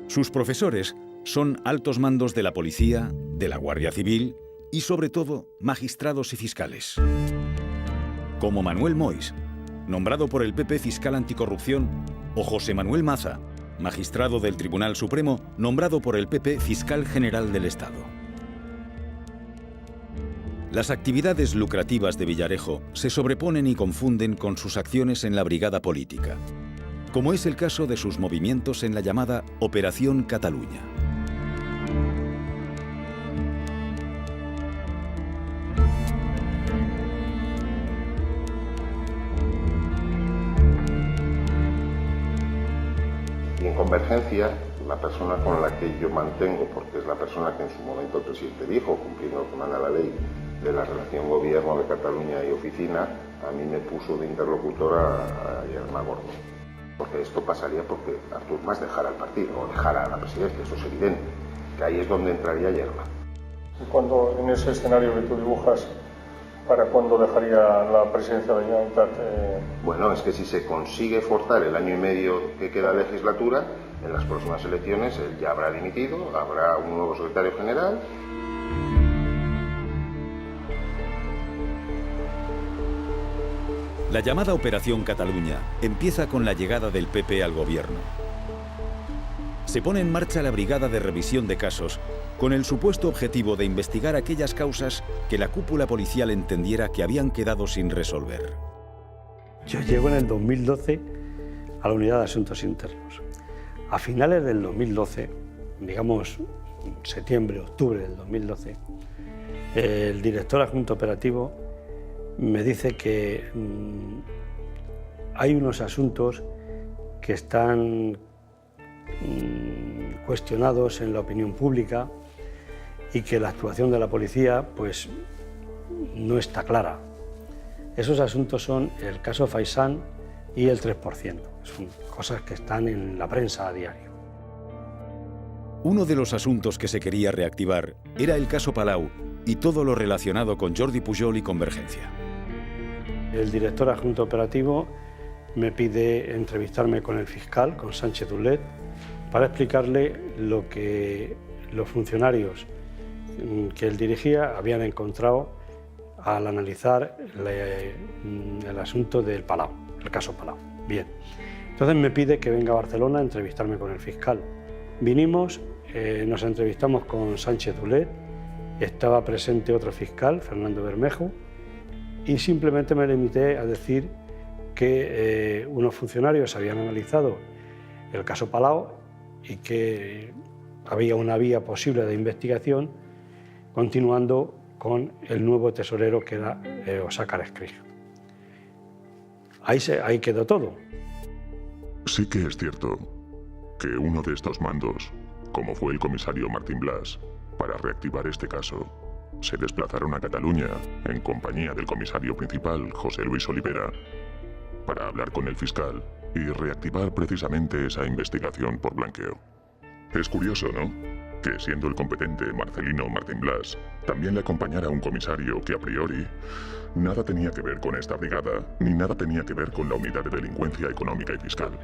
Sus profesores son altos mandos de la policía, de la Guardia Civil y, sobre todo, magistrados y fiscales. Como Manuel Mois, nombrado por el PP fiscal anticorrupción, o José Manuel Maza, magistrado del Tribunal Supremo, nombrado por el PP fiscal general del Estado. Las actividades lucrativas de Villarejo se sobreponen y confunden con sus acciones en la brigada política, como es el caso de sus movimientos en la llamada Operación Cataluña. Y en Convergencia, la persona con la que yo mantengo, porque es la persona que en su momento el presidente dijo, cumpliendo con la ley de la relación gobierno de Cataluña y oficina, a mí me puso de interlocutora a Yerma Gordo. Porque esto pasaría porque Artur Mas dejara el partido o dejara la presidencia, eso es evidente, que ahí es donde entraría Yerma. Cuando en ese escenario que tú dibujas, ¿para cuándo dejaría la presidencia de la Generalitat? Bueno, es que si se consigue forzar el año y medio que queda de legislatura, en las próximas elecciones él ya habrá dimitido, habrá un nuevo secretario general. La llamada Operación Cataluña empieza con la llegada del PP al gobierno. Se pone en marcha la Brigada de Revisión de Casos con el supuesto objetivo de investigar aquellas causas que la cúpula policial entendiera que habían quedado sin resolver. Yo llego en el 2012 a la Unidad de Asuntos Internos. A finales del 2012, digamos septiembre, octubre del 2012, el director adjunto operativo me dice que hay unos asuntos que están cuestionados en la opinión pública y que la actuación de la policía pues no está clara. Esos asuntos son el caso Faisán y el 3%. Son cosas que están en la prensa a diario. Uno de los asuntos que se quería reactivar era el caso Palau y todo lo relacionado con Jordi Pujol y Convergencia. El director adjunto operativo me pide entrevistarme con el fiscal, con Sánchez Dulet, para explicarle lo que los funcionarios que él dirigía habían encontrado al analizar el asunto del Palau, el caso Palau. Bien, entonces me pide que venga a Barcelona a entrevistarme con el fiscal. Vinimos, nos entrevistamos con Sánchez Dulet, estaba presente otro fiscal, Fernando Bermejo, y simplemente me limité a decir que unos funcionarios habían analizado el caso Palau y que había una vía posible de investigación, continuando con el nuevo tesorero que era Óscar Escrig. Ahí quedó todo. Sí que es cierto que uno de estos mandos, como fue el comisario Martín Blas, para reactivar este caso, se desplazaron a Cataluña en compañía del comisario principal, José Luis Olivera, para hablar con el fiscal y reactivar precisamente esa investigación por blanqueo. Es curioso, ¿no?, que siendo el competente Marcelino Martín Blas, también le acompañara un comisario que a priori nada tenía que ver con esta brigada, ni nada tenía que ver con la unidad de delincuencia económica y fiscal.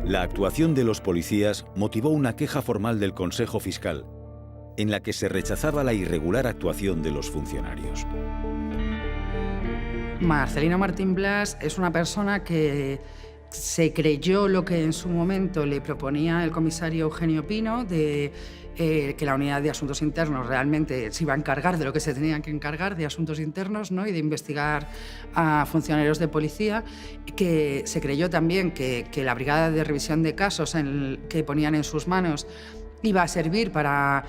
La actuación de los policías motivó una queja formal del Consejo Fiscal, en la que se rechazaba la irregular actuación de los funcionarios. Marcelino Martín Blas es una persona que se creyó lo que en su momento le proponía el comisario Eugenio Pino, de que la unidad de asuntos internos realmente se iba a encargar de lo que se tenía que encargar, de asuntos internos, ¿no?, y de investigar a funcionarios de policía, que se creyó también que la brigada de revisión de casos que ponían en sus manos iba a servir para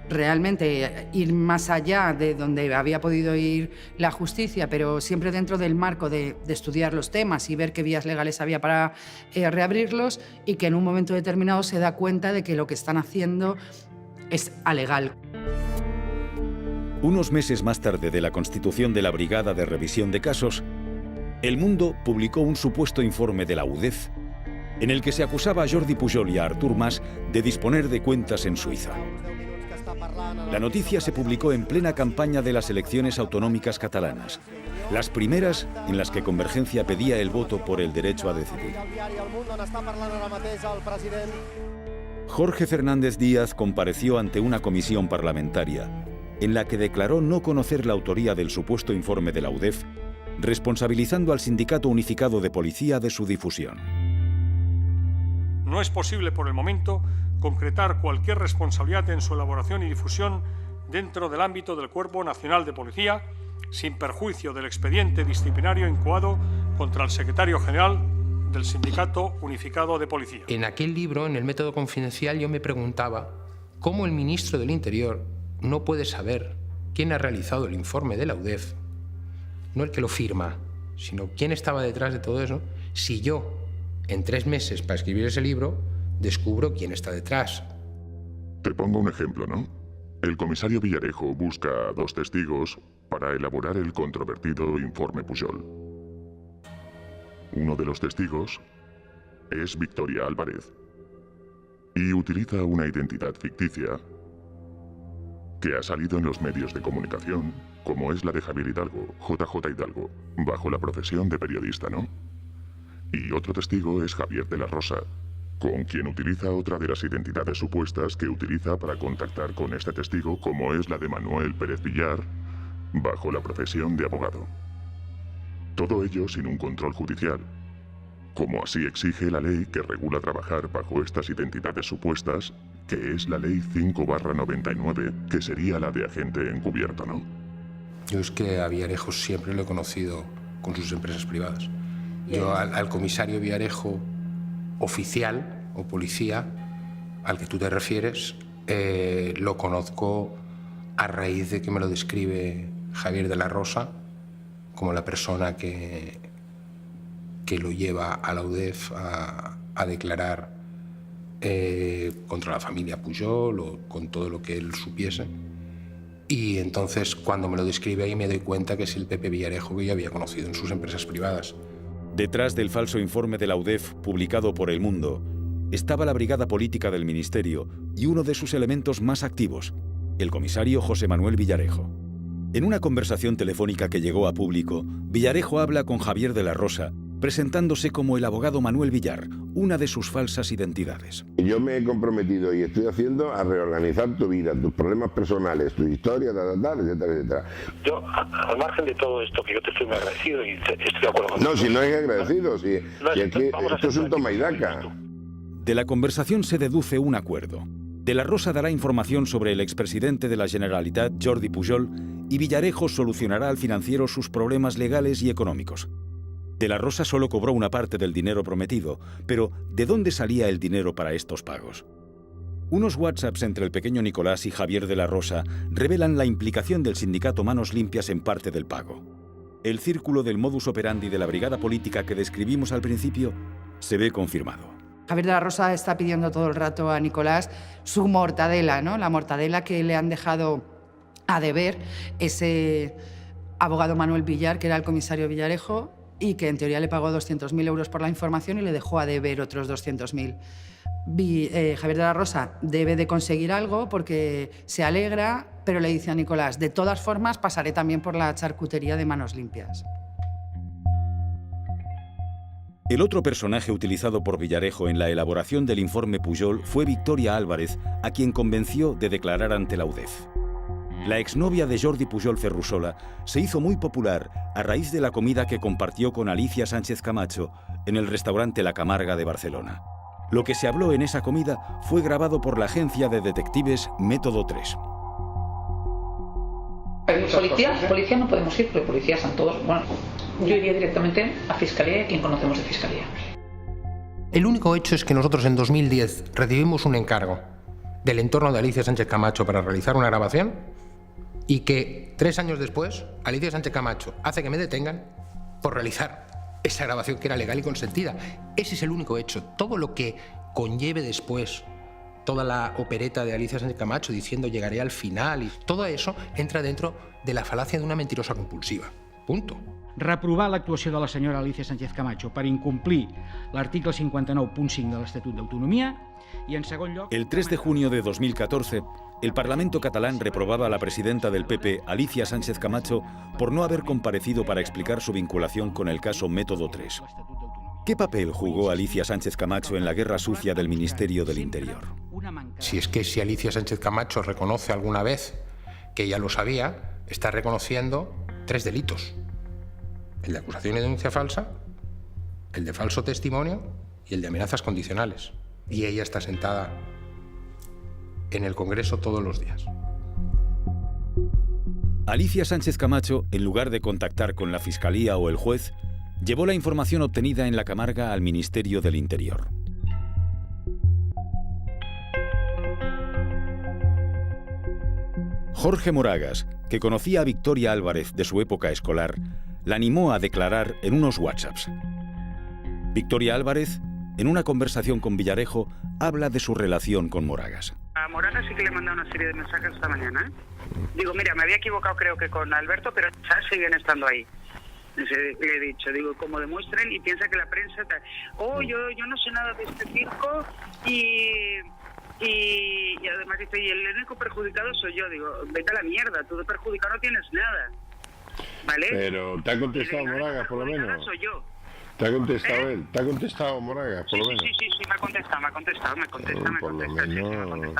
realmente ir más allá de donde había podido ir la justicia, pero siempre dentro del marco de estudiar los temas y ver qué vías legales había para reabrirlos, y que en un momento determinado se da cuenta de que lo que están haciendo es alegal. Unos meses más tarde de la constitución de la Brigada de Revisión de Casos, El Mundo publicó un supuesto informe de la UDEF en el que se acusaba a Jordi Pujol y a Artur Mas de disponer de cuentas en Suiza. La noticia se publicó en plena campaña de las elecciones autonómicas catalanas, las primeras en las que Convergencia pedía el voto por el derecho a decidir. Jorge Fernández Díaz compareció ante una comisión parlamentaria en la que declaró no conocer la autoría del supuesto informe de la UDEF, responsabilizando al Sindicato Unificado de Policía de su difusión. No es posible por el momento concretar cualquier responsabilidad en su elaboración y difusión dentro del ámbito del Cuerpo Nacional de Policía, sin perjuicio del expediente disciplinario incoado contra el secretario general del Sindicato Unificado de Policía. En aquel libro, en el método confidencial, yo me preguntaba cómo el ministro del Interior no puede saber quién ha realizado el informe de la UDEF, no el que lo firma, sino quién estaba detrás de todo eso, si yo, en 3 meses para escribir ese libro, descubro quién está detrás. Te pongo un ejemplo, ¿no? El comisario Villarejo busca a 2 testigos para elaborar el controvertido informe Pujol. Uno de los testigos es Victoria Álvarez y utiliza una identidad ficticia que ha salido en los medios de comunicación, como es la de Javier Hidalgo, JJ Hidalgo, bajo la profesión de periodista, ¿no? Y otro testigo es Javier de la Rosa, con quien utiliza otra de las identidades supuestas que utiliza para contactar con este testigo, como es la de Manuel Pérez Villar, bajo la profesión de abogado. Todo ello sin un control judicial, como así exige la ley que regula trabajar bajo estas identidades supuestas, que es la Ley 5/99, que sería la de agente encubierto, ¿no? Yo es que a Villarejo siempre lo he conocido con sus empresas privadas. Yo al comisario Villarejo oficial o policía al que tú te refieres lo conozco a raíz de que me lo describe Javier de la Rosa como la persona que lo lleva a la UDEF a declarar contra la familia Pujol o con todo lo que él supiese. Y entonces, cuando me lo describe ahí, me doy cuenta que es el Pepe Villarejo que yo había conocido en sus empresas privadas. Detrás del falso informe de la UDEF, publicado por El Mundo, estaba la brigada política del Ministerio y uno de sus elementos más activos, el comisario José Manuel Villarejo. En una conversación telefónica que llegó a público, Villarejo habla con Javier de la Rosa, presentándose como el abogado Manuel Villar, una de sus falsas identidades. Yo me he comprometido y estoy haciendo a reorganizar tu vida, tus problemas personales, tu historia, etcétera, etcétera. Yo, al margen de todo esto, que yo te estoy muy agradecido y estoy de acuerdo contigo. No, si no es agradecido, si aquí, esto es un toma y daca. De la conversación se deduce un acuerdo. De la Rosa dará información sobre el expresidente de la Generalitat, Jordi Pujol, y Villarejo solucionará al financiero sus problemas legales y económicos. De la Rosa solo cobró una parte del dinero prometido, pero ¿de dónde salía el dinero para estos pagos? Unos WhatsApps entre el pequeño Nicolás y Javier de la Rosa revelan la implicación del sindicato Manos Limpias en parte del pago. El círculo del modus operandi de la brigada política que describimos al principio se ve confirmado. Javier de la Rosa está pidiendo todo el rato a Nicolás su mortadela, ¿no? La mortadela que le han dejado a deber ese abogado Manuel Villar, que era el comisario Villarejo, y que en teoría le pagó 200.000 euros por la información y le dejó a deber otros 200.000. Javier de la Rosa debe de conseguir algo porque se alegra, pero le dice a Nicolás, de todas formas pasaré también por la charcutería de Manos Limpias. El otro personaje utilizado por Villarejo en la elaboración del informe Pujol fue Victoria Álvarez, a quien convenció de declarar ante la UDEF. La exnovia de Jordi Pujol Ferrusola se hizo muy popular a raíz de la comida que compartió con Alicia Sánchez Camacho en el restaurante La Camarga de Barcelona. Lo que se habló en esa comida fue grabado por la agencia de detectives Método 3. Policía no podemos ir porque policías están todos... Bueno, yo iría directamente a Fiscalía y a quien conocemos de Fiscalía. El único hecho es que nosotros en 2010 recibimos un encargo del entorno de Alicia Sánchez Camacho para realizar una grabación y que 3 años después Alicia Sánchez Camacho hace que me detengan por realizar esa grabación que era legal y consentida. Ese es el único hecho. Todo lo que conlleve después, toda la opereta de Alicia Sánchez Camacho diciendo llegaré al final, y todo eso entra dentro de la falacia de una mentirosa compulsiva. Punto. Reprovar l'actuació de la senyora Alicia Sánchez Camacho per incomplir l'article 59.5 de l'Estatut d'Autonomia y, en segon lloc... El 3 de junio de 2014, el Parlamento catalán reprobaba a la presidenta del PP, Alicia Sánchez Camacho, por no haber comparecido para explicar su vinculación con el caso Método 3. ¿Qué papel jugó Alicia Sánchez Camacho en la guerra sucia del Ministerio del Interior? Si Alicia Sánchez Camacho reconoce alguna vez que ella lo sabía, está reconociendo 3 delitos. El de acusación y denuncia falsa, el de falso testimonio y el de amenazas condicionales. Y ella está sentada en el Congreso todos los días. Alicia Sánchez Camacho, en lugar de contactar con la Fiscalía o el juez, llevó la información obtenida en La Camarga al Ministerio del Interior. Jorge Moragas, que conocía a Victoria Álvarez de su época escolar, la animó a declarar en unos WhatsApps. Victoria Álvarez, en una conversación con Villarejo, habla de su relación con Moragas. A Moragas sí que le he mandado una serie de mensajes esta mañana, ¿eh? Digo, mira, me había equivocado creo que con Alberto, pero siguen estando ahí. Le he dicho, digo, como demuestren y piensa que la prensa... yo no sé nada de este circo y además dice, y el único perjudicado soy yo. Digo, vete a la mierda, tú de perjudicado no tienes nada. ¿Vale? Pero ¿te ha contestado Moragas, por lo menos? Soy yo. ¿Te ha contestado él? ¿Te ha contestado Moragas, por lo menos? Sí, me ha contestado. Me ha contestado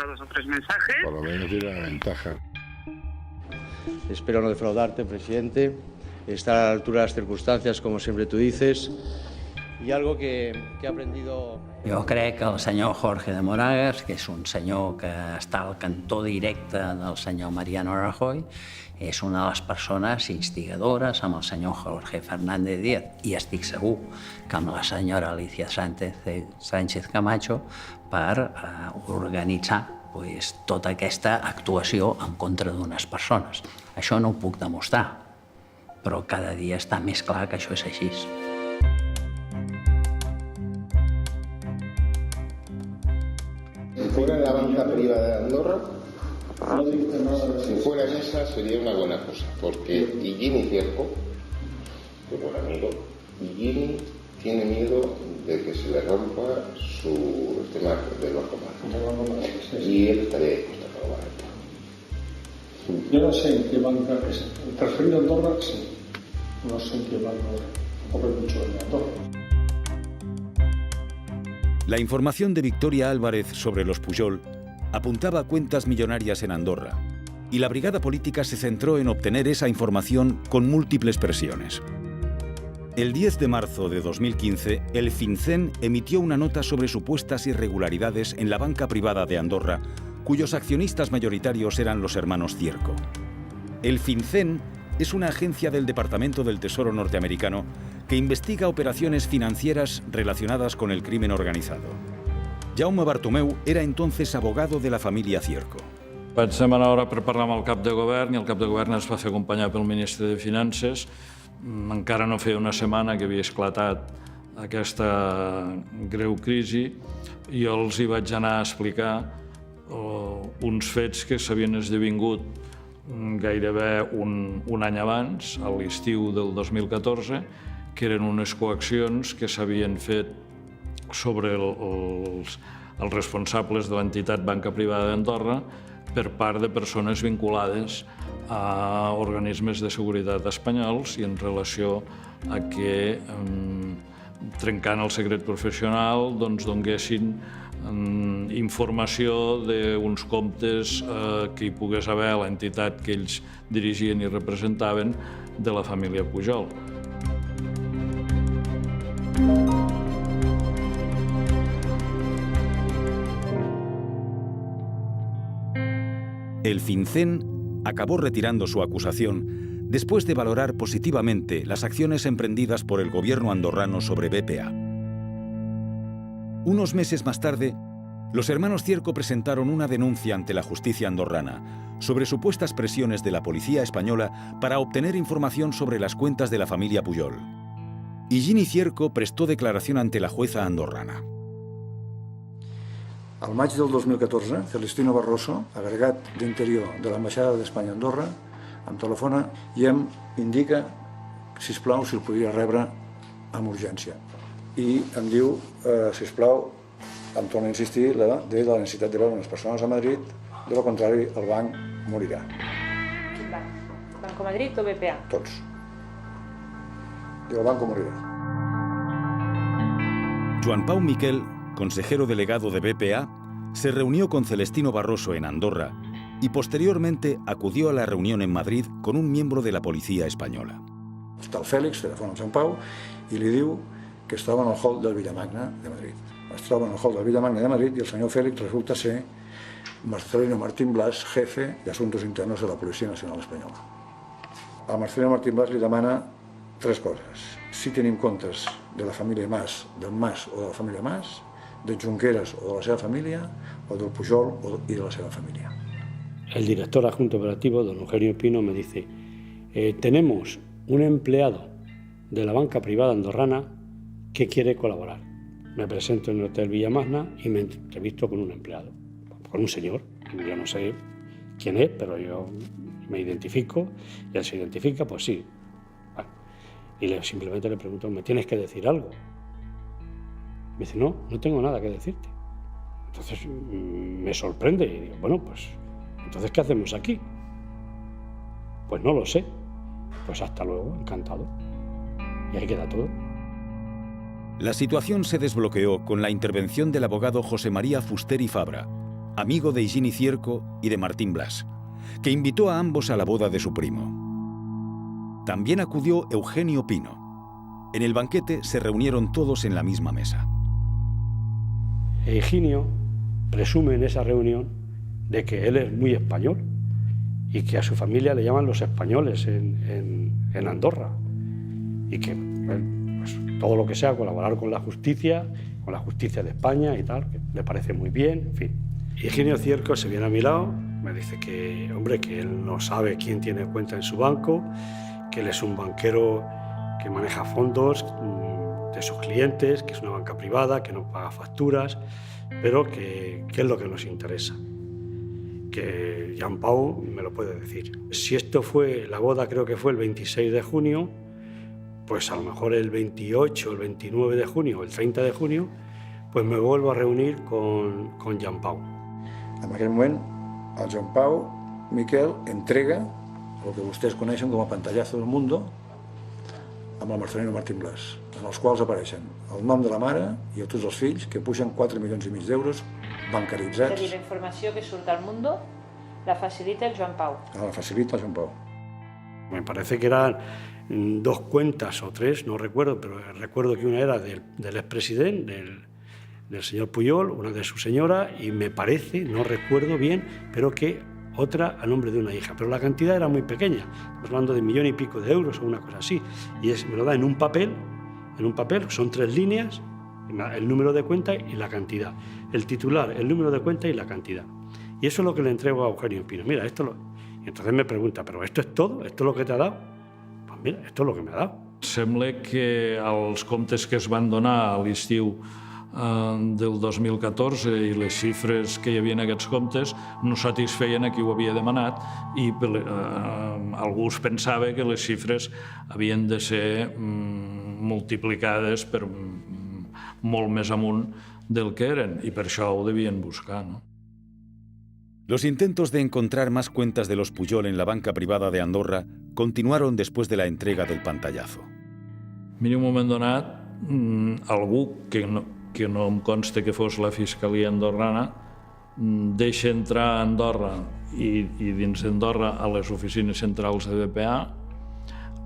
2 o 3 mensajes. Por lo menos tiene la ventaja. Espero no defraudarte, presidente. Estar a la altura de las circunstancias, como siempre tú dices. I algo que he aprendido... Jo crec que el senyor Jorge de Moragas, que és un senyor que està al cantó directe del senyor Mariano Rajoy, és una de les persones instigadores amb el senyor Jorge Fernández Díaz, i estic segur que amb la senyora Alicia Sánchez Camacho per organitzar tota aquesta actuació en contra d'unes persones. Això no ho puc demostrar, però cada dia està més clar que això és així. Si fuera en la banca privada de Andorra, si fuera en esa sería una buena cosa, porque Higini Cierco, que buen amigo, Higini tiene miedo de que se le rompa su tema del Banco Mar. Y él estaría dispuesto a robar. Yo no sé en qué banca es. Transferido a Andorra, sí. No sé en qué banca, tampoco hay mucho de Andorra. La información de Victoria Álvarez sobre los Pujol apuntaba a cuentas millonarias en Andorra, y la brigada política se centró en obtener esa información con múltiples presiones. El 10 de marzo de 2015, el FinCEN emitió una nota sobre supuestas irregularidades en la banca privada de Andorra, cuyos accionistas mayoritarios eran los hermanos Cierco. El FinCEN es una agencia del Departamento del Tesoro norteamericano que investiga operaciones financieras relacionadas con el crimen organizado. Jaume Bartomeu era entonces abogado de la família Cierco. Pensem anar ara per parlar amb el cap de govern, i el cap de govern es va fer acompanyar pel ministre de Finances. Encara no feia una setmana que havia esclatat aquesta greu crisi, jo els hi vaig anar a explicar uns fets que s'havien esdevingut gairebé un any abans, a l'estiu del 2014, que eren unes coaccions que s'havien fet sobre els responsables de l'entitat Banca Privada d'Andorra per part de persones vinculades a organismes de seguretat espanyols i en relació a que, trencant el secret professional, donguessin informació d'uns comptes que hi pogués haver a l'entitat que ells dirigien i representaven de la família Pujol. El FinCEN acabó retirando su acusación después de valorar positivamente las acciones emprendidas por el gobierno andorrano sobre BPA. Unos meses más tarde, los hermanos Cierco presentaron una denuncia ante la justicia andorrana sobre supuestas presiones de la policía española para obtener información sobre las cuentas de la familia Pujol. Higini Cierco prestó declaración ante la jueza andorrana. Al maig del 2014, Celestino Barroso, agregat d'Interior de l'Ambaixada d'Espanya a Andorra, em telefona i em indica, sisplau, si el podria rebre amb urgència. I em diu, sisplau, em torna a insistir de la necessitat de veure unes persones a Madrid, de lo contrari el banc morirà. Quin banc? Banco Madrid o BPA? Tots. Diu, el banco morirà. Joan Pau Miquel, consejero delegado de BPA, se reunió con Celestino Barroso en Andorra y posteriormente acudió a la reunión en Madrid con un miembro de la policía española. Està el Fèlix, telefona al Sant Pau, i li diu que es troba en el hall del Villamagna de Madrid. Es troba en el hall del Villamagna de Madrid i el senyor Fèlix resulta ser Marcelino Martín Blas, jefe de Asuntos Internos de la Policía Nacional Espanyola. A Marcelino Martín Blas li demana tres coses. Si tenim comptes de la família Mas, del Mas o de la família Mas, de Junqueras o de la seva família, o del Pujol y de la seva familia. El director adjunto operativo, don Eugenio Pino, me dice, tenemos un empleado de la banca privada andorrana que quiere colaborar. Me presento en el Hotel Villamagna y me entrevisto con un empleado, con un señor. Yo no sé quién es, pero yo me identifico, y él se identifica, pues sí. Bueno, y simplemente le pregunto, ¿me tienes que decir algo? Me dice, no tengo nada que decirte. Entonces me sorprende y digo, bueno, pues, ¿entonces qué hacemos aquí? Pues no lo sé. Pues hasta luego, encantado. Y ahí queda todo. La situación se desbloqueó con la intervención del abogado José María Fuster y Fabra, amigo de Higini Cierco y de Martín Blas, que invitó a ambos a la boda de su primo. También acudió Eugenio Pino. En el banquete se reunieron todos en la misma mesa. Higinio presume en esa reunión de que él es muy español y que a su familia le llaman los españoles en Andorra y que pues, todo lo que sea colaborar con la justicia de España y tal, que le parece muy bien, en fin. Higinio Cierco se viene a mi lado, me dice que, hombre, que él no sabe quién tiene cuenta en su banco, que él es un banquero que maneja fondos de sus clientes, que es una banca privada, que no paga facturas, pero que es lo que nos interesa. Que Jean Pau me lo puede decir. Si esto fue, la boda creo que fue el 26 de junio, pues a lo mejor el 28, el 29 de junio, el 30 de junio, pues me vuelvo a reunir con Jean Pau. En aquell moment, el Jean Pau Miquel entrega el que vostès coneixen com a pantallazo del mundo amb el Marcelino Martín Blas, en els quals apareixen el nom de la mare i tots els fills, que pugen 4,5 milions d'euros bancaritzats. És a dir, la informació que surt al mundo la facilita el Joan Pau. La facilita el Joan Pau. Me parece que eran 2 cuentas o 3, no recuerdo, pero recuerdo que una era del expresidente, del señor Pujol, una de su señora, y me parece, no recuerdo bien, pero que otra a nombre de una hija. Pero la cantidad era muy pequeña, estamos hablando de 1,5 millones de euros o una cosa así. Y me lo da en un papel, son 3 líneas, el número de cuenta y la cantidad. El titular, el número de cuenta y la cantidad. Y eso es lo que le entrego a Eugenio Pino. Mira, y entonces me pregunta, ¿pero esto es todo? ¿Esto es lo que te ha dado? Pues mira, esto es lo que me ha dado. Sembla que els comptes que es van donar a l'estiu del 2014 i les xifres que hi havia en aquests comptes no satisfeien a qui ho havia demanat i algú es pensava que les xifres havien de ser multiplicades per molt més amunt del que eren i per això ho devien buscar, ¿no? Los intentos de encontrar más cuentas de los Pujol en la banca privada de Andorra continuaron después de la entrega del pantallazo. Mira, un moment donat, algú que no em consta que fos la Fiscalia andorrana deixa entrar a Andorra i dins d'Andorra a les oficines centrals de BPA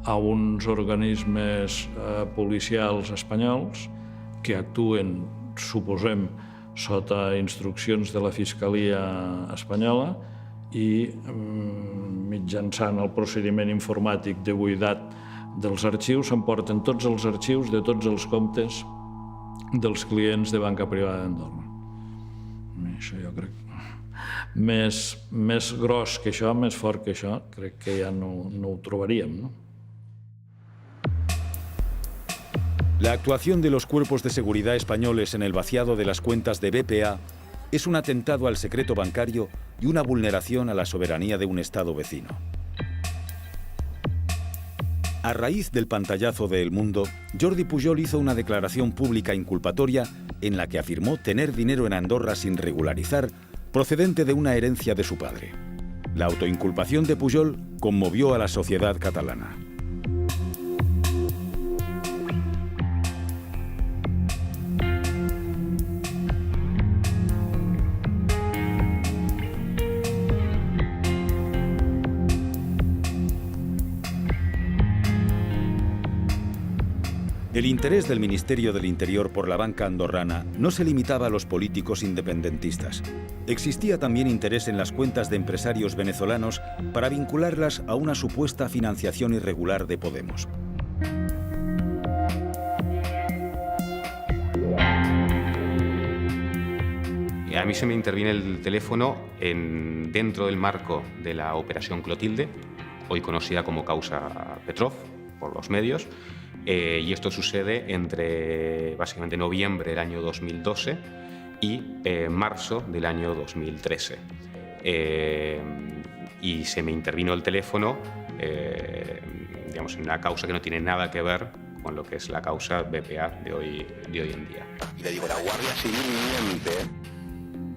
a uns organismes policials espanyols que actuen, suposem, sota instruccions de la Fiscalia espanyola i mitjançant el procediment informàtic de buidat dels arxius s'emporten tots els arxius de tots els comptes dels clients de banca privada d'Andorra. Això jo crec més gros que això, més fort que això, crec que ja no ho trobaríem, no? La actuación de los cuerpos de seguridad españoles en el vaciado de las cuentas de BPA es un atentado al secreto bancario y una vulneración a la soberanía de un Estado vecino. A raíz del pantallazo de El Mundo, Jordi Pujol hizo una declaración pública inculpatoria en la que afirmó tener dinero en Andorra sin regularizar, procedente de una herencia de su padre. La autoinculpación de Pujol conmovió a la sociedad catalana. El interés del Ministerio del Interior por la banca andorrana no se limitaba a los políticos independentistas. Existía también interés en las cuentas de empresarios venezolanos para vincularlas a una supuesta financiación irregular de Podemos. A mí se me interviene el teléfono dentro del marco de la Operación Clotilde, hoy conocida como causa Petrov por los medios, y esto sucede entre básicamente noviembre del año 2012 y marzo del año 2013. Y se me intervino el teléfono digamos, en una causa que no tiene nada que ver con lo que es la causa BPA de hoy en día. Y le digo, la Guardia Civil miente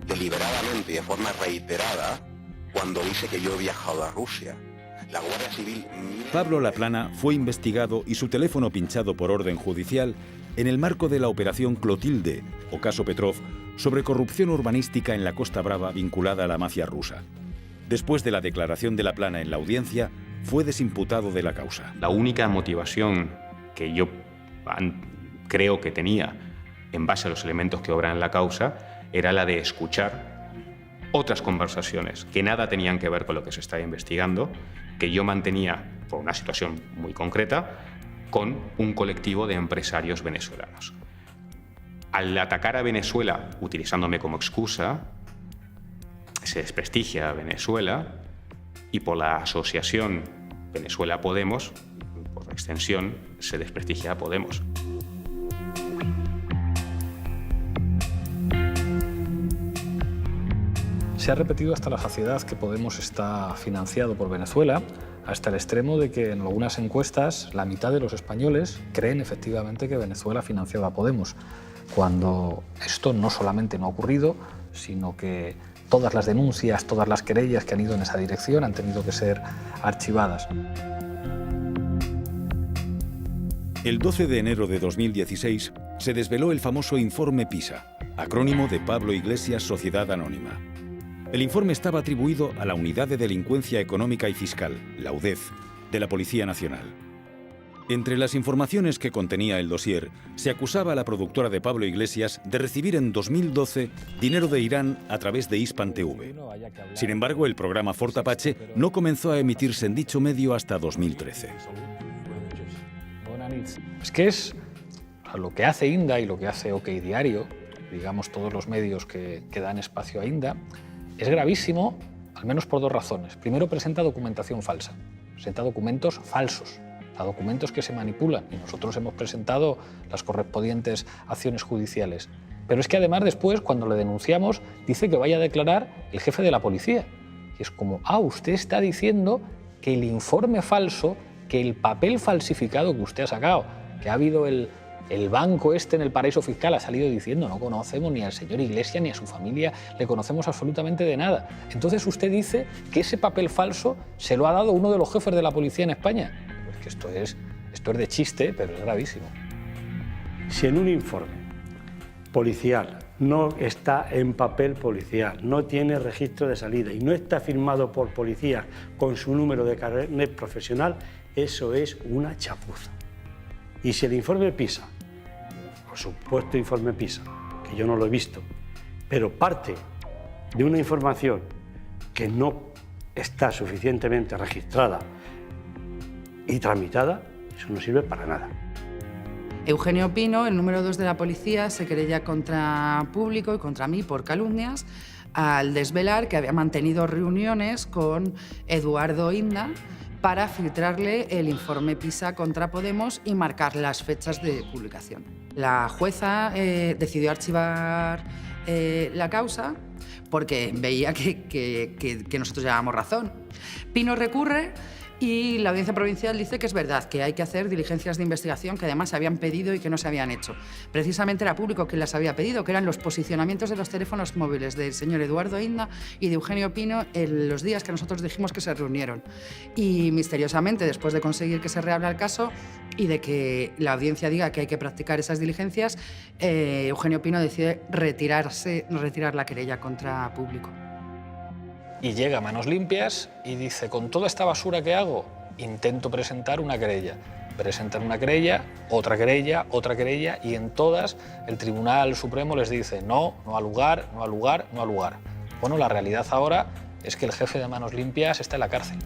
deliberadamente y de forma reiterada cuando dice que yo he viajado a Rusia. La Guardia Civil... Pablo Laplana fue investigado y su teléfono pinchado por orden judicial en el marco de la Operación Clotilde, o caso Petrov, sobre corrupción urbanística en la Costa Brava vinculada a la mafia rusa. Después de la declaración de Laplana en la audiencia, fue desimputado de la causa. La única motivación que yo creo que tenía, en base a los elementos que obran en la causa, era la de escuchar otras conversaciones que nada tenían que ver con lo que se estaba investigando, que yo mantenía por una situación muy concreta con un colectivo de empresarios venezolanos. Al atacar a Venezuela utilizándome como excusa, se desprestigia a Venezuela y por la asociación Venezuela-Podemos, por extensión, se desprestigia a Podemos. Se ha repetido hasta la saciedad que Podemos está financiado por Venezuela, hasta el extremo de que en algunas encuestas la mitad de los españoles creen efectivamente que Venezuela ha financiado a Podemos, cuando esto no solamente no ha ocurrido, sino que todas las denuncias, todas las querellas que han ido en esa dirección han tenido que ser archivadas. El 12 de enero de 2016 se desveló el famoso Informe PISA, acrónimo de Pablo Iglesias Sociedad Anónima. El informe estaba atribuido a la Unidad de Delincuencia Económica y Fiscal, la UDEF, de la Policía Nacional. Entre las informaciones que contenía el dossier, se acusaba a la productora de Pablo Iglesias de recibir en 2012 dinero de Irán a través de Hispan TV. Sin embargo, el programa Fort Apache no comenzó a emitirse en dicho medio hasta 2013. Es que es lo que hace INDA y lo que hace OK Diario, digamos todos los medios que dan espacio a INDA, es gravísimo, al menos por dos razones. Primero, presenta documentación falsa, presenta documentos falsos, a documentos que se manipulan, y nosotros hemos presentado las correspondientes acciones judiciales. Pero es que además después, cuando le denunciamos, dice que vaya a declarar el jefe de la policía. Y es como, usted está diciendo que el informe falso, que el papel falsificado que usted ha sacado, que ha habido el banco en el paraíso fiscal, ha salido diciendo no conocemos ni al señor Iglesias ni a su familia, le conocemos absolutamente de nada. Entonces usted dice que ese papel falso se lo ha dado uno de los jefes de la policía en España. Pues que esto es de chiste, pero es gravísimo. Si en un informe policial no está en papel policial, no tiene registro de salida y no está firmado por policías con su número de carnet profesional, eso es una chapuza. Y si el informe PISA, por supuesto informe PISA, que yo no lo he visto, pero parte de una información que no está suficientemente registrada y tramitada, eso no sirve para nada. Eugenio Pino, el número 2 de la policía, se querella contra Público y contra mí por calumnias al desvelar que había mantenido reuniones con Eduardo Inda para filtrarle el informe PISA contra Podemos y marcar las fechas de publicación. La jueza decidió archivar la causa porque veía que nosotros llevábamos razón. Pino recurre y la Audiencia Provincial dice que es verdad, que hay que hacer diligencias de investigación que además se habían pedido y que no se habían hecho. Precisamente era Público quien las había pedido, que eran los posicionamientos de los teléfonos móviles del señor Eduardo Inda y de Eugenio Pino en los días que nosotros dijimos que se reunieron. Y misteriosamente, después de conseguir que se reabra el caso y de que la audiencia diga que hay que practicar esas diligencias, Eugenio Pino decide retirar la querella contra Público. Y llega a Manos Limpias y dice, con toda esta basura que hago, intento presentar una querella. Presentan una querella, otra querella, otra querella, y en todas el Tribunal Supremo les dice no, no ha lugar, no ha lugar, no ha lugar. Bueno, la realidad ahora es que el jefe de Manos Limpias está en la cárcel.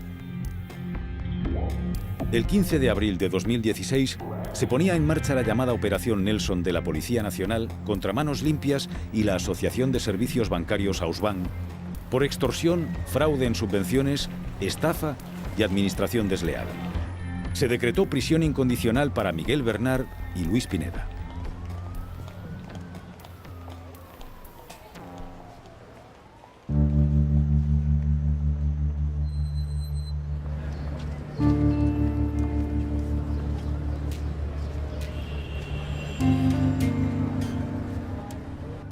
El 15 de abril de 2016 se ponía en marcha la llamada Operación Nelson de la Policía Nacional contra Manos Limpias y la Asociación de Servicios Bancarios Ausbank, por extorsión, fraude en subvenciones, estafa y administración desleal. Se decretó prisión incondicional para Miguel Bernard y Luis Pineda.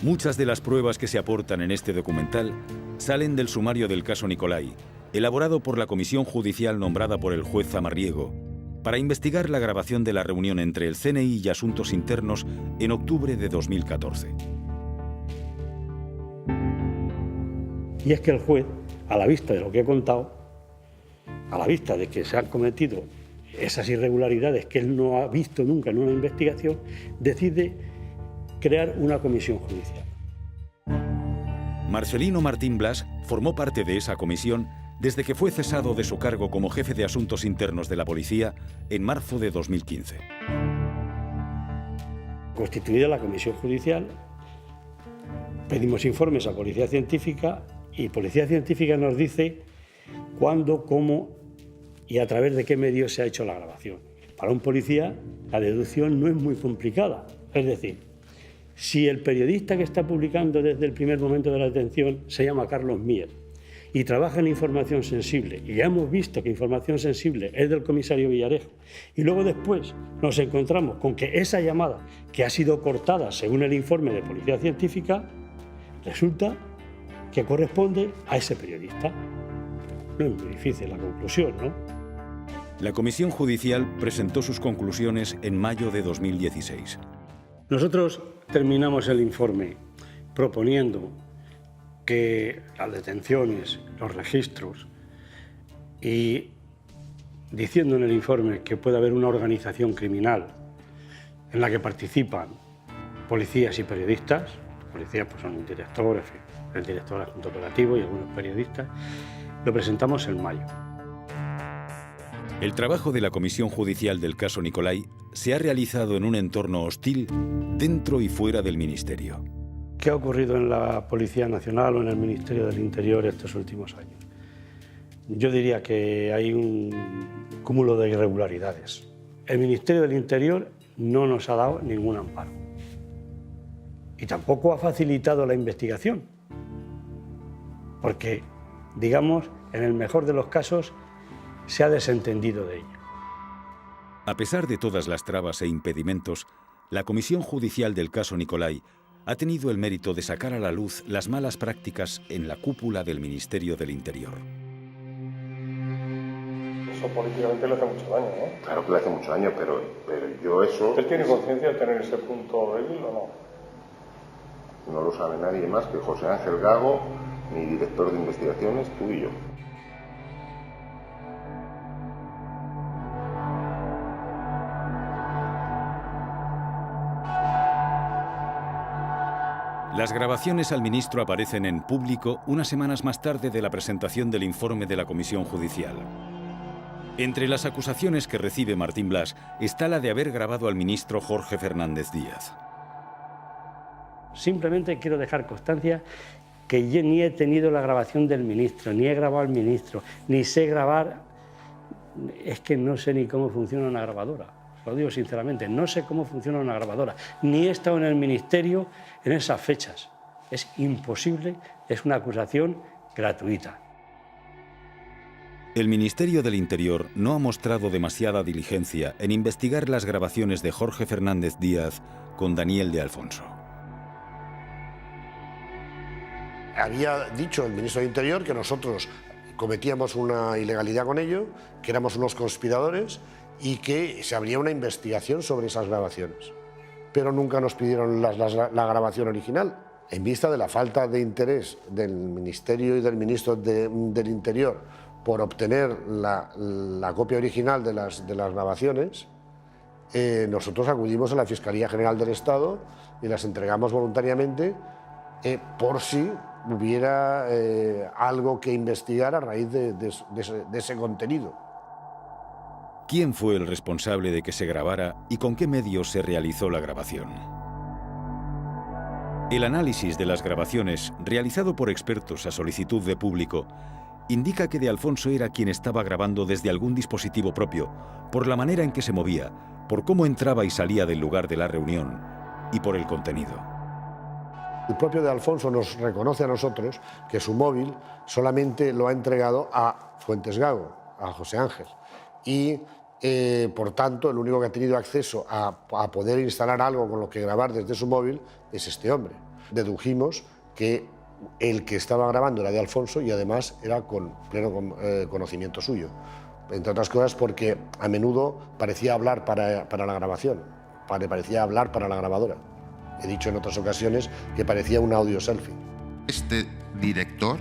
Muchas de las pruebas que se aportan en este documental salen del sumario del caso Nicolai, elaborado por la comisión judicial nombrada por el juez Zamarriego, para investigar la grabación de la reunión entre el CNI y Asuntos Internos en octubre de 2014. Y es que el juez, a la vista de lo que he contado, a la vista de que se han cometido esas irregularidades que él no ha visto nunca en una investigación, decide crear una comisión judicial. Marcelino Martín Blas formó parte de esa comisión desde que fue cesado de su cargo como jefe de Asuntos Internos de la Policía en marzo de 2015. Constituida la comisión judicial, pedimos informes a Policía Científica y Policía Científica nos dice cuándo, cómo y a través de qué medios se ha hecho la grabación. Para un policía la deducción no es muy complicada, es decir, si el periodista que está publicando desde el primer momento de la detención se llama Carlos Mier y trabaja en información sensible, y ya hemos visto que información sensible es del comisario Villarejo, y luego después nos encontramos con que esa llamada, que ha sido cortada según el informe de Policía Científica, resulta que corresponde a ese periodista. No es muy difícil la conclusión, ¿no? La comisión judicial presentó sus conclusiones en mayo de 2016. Nosotros terminamos el informe proponiendo que las detenciones, los registros y diciendo en el informe que puede haber una organización criminal en la que participan policías y periodistas, policías pues son un director, en fin, el director adjunto operativo y algunos periodistas, lo presentamos en mayo. El trabajo de la Comisión Judicial del caso Nicolai se ha realizado en un entorno hostil dentro y fuera del Ministerio. ¿Qué ha ocurrido en la Policía Nacional o en el Ministerio del Interior estos últimos años? Yo diría que hay un cúmulo de irregularidades. El Ministerio del Interior no nos ha dado ningún amparo. Y tampoco ha facilitado la investigación. Porque, digamos, en el mejor de los casos, se ha desentendido de ella. A pesar de todas las trabas e impedimentos, la Comisión Judicial del caso Nicolai ha tenido el mérito de sacar a la luz las malas prácticas en la cúpula del Ministerio del Interior. Eso políticamente le hace mucho daño, ¿no? Claro que le hace mucho daño, pero yo eso... ¿Usted tiene conciencia de tener ese punto débil o no? No lo sabe nadie más que José Ángel Gago, mi director de investigaciones, tú y yo. Las grabaciones al ministro aparecen en público unas semanas más tarde de la presentación del informe de la Comisión Judicial. Entre las acusaciones que recibe Martín Blas está la de haber grabado al ministro Jorge Fernández Díaz. Simplemente quiero dejar constancia que yo ni he tenido la grabación del ministro, ni he grabado al ministro, ni sé grabar. Es que no sé ni cómo funciona una grabadora. Lo digo sinceramente, no sé cómo funciona una grabadora. Ni he estado en el ministerio en esas fechas. Es imposible, es una acusación gratuita. El Ministerio del Interior no ha mostrado demasiada diligencia en investigar las grabaciones de Jorge Fernández Díaz con Daniel de Alfonso. Había dicho el ministro del Interior que nosotros cometíamos una ilegalidad con ello, que éramos unos conspiradores y que se abría una investigación sobre esas grabaciones. Pero nunca nos pidieron la grabación original. En vista de la falta de interés del Ministerio y del ministro del Interior por obtener la copia original de las grabaciones, nosotros acudimos a la Fiscalía General del Estado y las entregamos voluntariamente por si hubiera algo que investigar a raíz de ese contenido. ¿Quién fue el responsable de que se grabara y con qué medios se realizó la grabación? El análisis de las grabaciones, realizado por expertos a solicitud de público, indica que de Alfonso era quien estaba grabando desde algún dispositivo propio, por la manera en que se movía, por cómo entraba y salía del lugar de la reunión y por el contenido. El propio de Alfonso nos reconoce a nosotros que su móvil solamente lo ha entregado a Fuentes Gago, a José Ángel, y por tanto el único que ha tenido acceso a poder instalar algo con lo que grabar desde su móvil es este hombre. Dedujimos que el que estaba grabando era de Alfonso y además era con pleno conocimiento suyo. Entre otras cosas porque a menudo parecía hablar para la grabación, parecía hablar para la grabadora. He dicho en otras ocasiones que parecía un audio selfie. Este director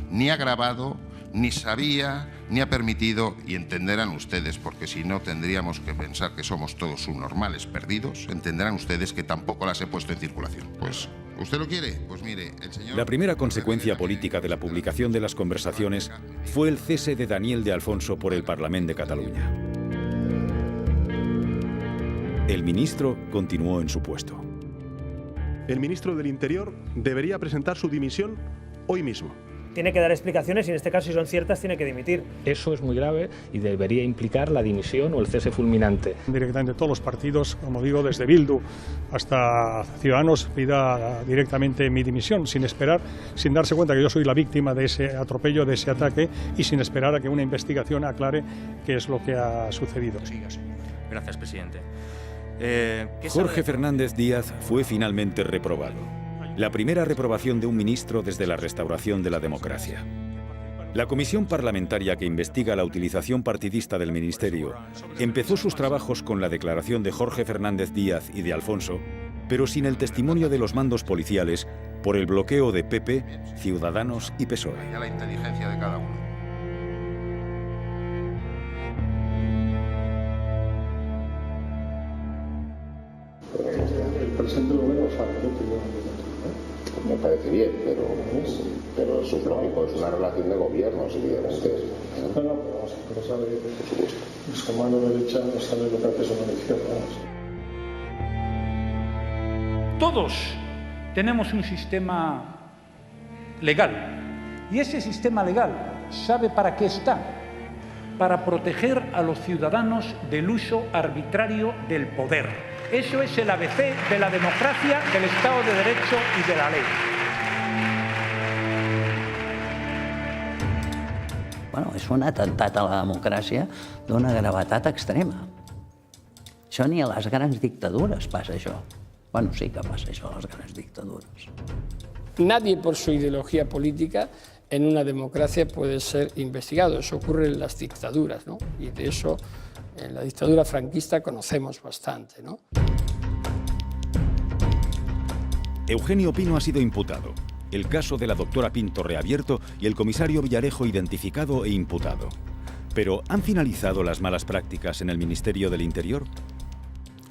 ni ha grabado, ni sabía, ni ha permitido, y entenderán ustedes, porque si no tendríamos que pensar que somos todos subnormales perdidos, entenderán ustedes que tampoco las he puesto en circulación. Pues, ¿usted lo quiere? Pues mire, el señor... La primera consecuencia política de la publicación de las conversaciones fue el cese de Daniel de Alfonso por el Parlament de Cataluña. El ministro continuó en su puesto. El ministro del Interior debería presentar su dimisión hoy mismo. Tiene que dar explicaciones y en este caso, si son ciertas, tiene que dimitir. Eso es muy grave y debería implicar la dimisión o el cese fulminante. Directamente todos los partidos, como digo, desde Bildu hasta Ciudadanos, pida directamente mi dimisión, sin esperar, sin darse cuenta que yo soy la víctima de ese atropello, de ese ataque, y sin esperar a que una investigación aclare qué es lo que ha sucedido. Gracias, presidente. Jorge Fernández Díaz fue finalmente reprobado. La primera reprobación de un ministro desde la restauración de la democracia. La comisión parlamentaria que investiga la utilización partidista del ministerio empezó sus trabajos con la declaración de Jorge Fernández Díaz y de Alfonso, pero sin el testimonio de los mandos policiales por el bloqueo de PP, Ciudadanos y PSOE. Ya la inteligencia de cada uno. El presidente del gobierno sabe me parece bien, pero eso es lógico, es una relación de gobiernos, evidentemente. No, pero sabe que su mano derecha no sabe lo que hace su mano izquierda. Todos tenemos un sistema legal y ese sistema legal ¿sabe para qué está? Para proteger a los ciudadanos del uso arbitrario del poder. Eso es el ABC de la democracia, del Estado de Derecho y de la ley. Bueno, és un atemptat a la democràcia d'una gravetat extrema. Això ni a les grans dictadures passa això. Bueno, sí que passa això a les grans dictadures. Nadie por su ideología política en una democracia puede ser investigado. Eso ocurre en las dictaduras, ¿no? Y de eso en la dictadura franquista conocemos bastante, ¿no? Eugenio Pino ha sido imputado. El caso de la doctora Pinto reabierto y el comisario Villarejo identificado e imputado. Pero ¿han finalizado las malas prácticas en el Ministerio del Interior?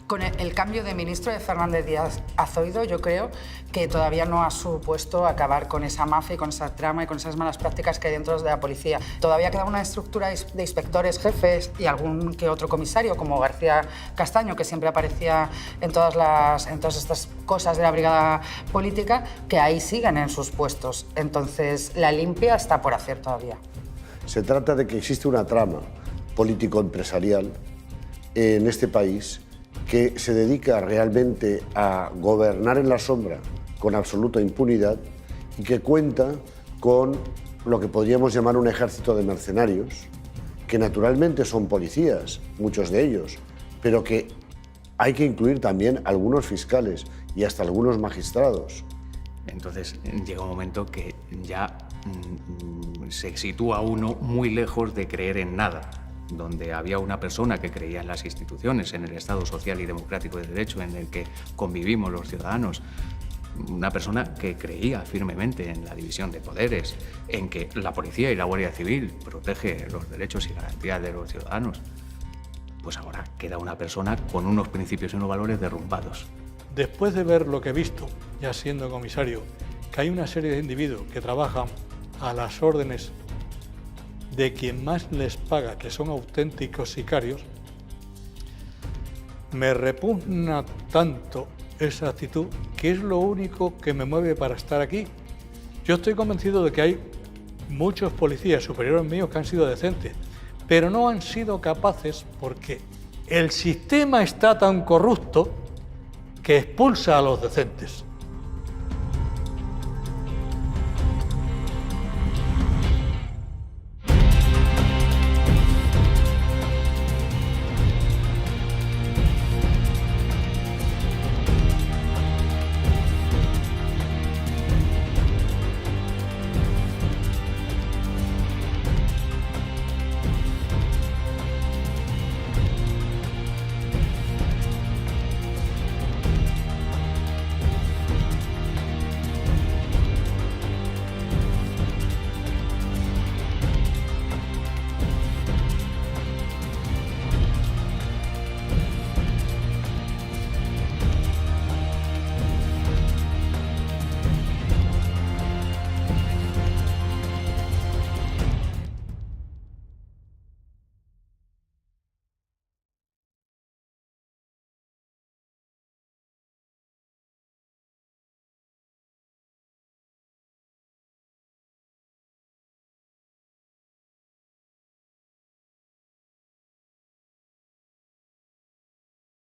Con el cambio de ministro de Fernández Díaz a Zoido, yo creo que todavía no ha supuesto acabar con esa mafia y con esa trama y con esas malas prácticas que hay dentro de la policía. Todavía queda una estructura de inspectores, jefes y algún que otro comisario, como García Castaño, que siempre aparecía en todas estas cosas de la brigada política, que ahí siguen en sus puestos. Entonces, la limpia está por hacer todavía. Se trata de que existe una trama político-empresarial en este país que se dedica realmente a gobernar en la sombra con absoluta impunidad y que cuenta con lo que podríamos llamar un ejército de mercenarios, que naturalmente son policías, muchos de ellos, pero que hay que incluir también algunos fiscales y hasta algunos magistrados. Entonces llega un momento que ya se sitúa uno muy lejos de creer en nada. Donde había una persona que creía en las instituciones, en el Estado social y democrático de derecho en el que convivimos los ciudadanos, una persona que creía firmemente en la división de poderes, en que la policía y la Guardia Civil protege los derechos y garantías de los ciudadanos, pues ahora queda una persona con unos principios y unos valores derrumbados. Después de ver lo que he visto, ya siendo comisario, que hay una serie de individuos que trabajan a las órdenes de quien más les paga, que son auténticos sicarios, me repugna tanto esa actitud que es lo único que me mueve para estar aquí. Yo estoy convencido de que hay muchos policías superiores míos que han sido decentes, pero no han sido capaces porque el sistema está tan corrupto que expulsa a los decentes.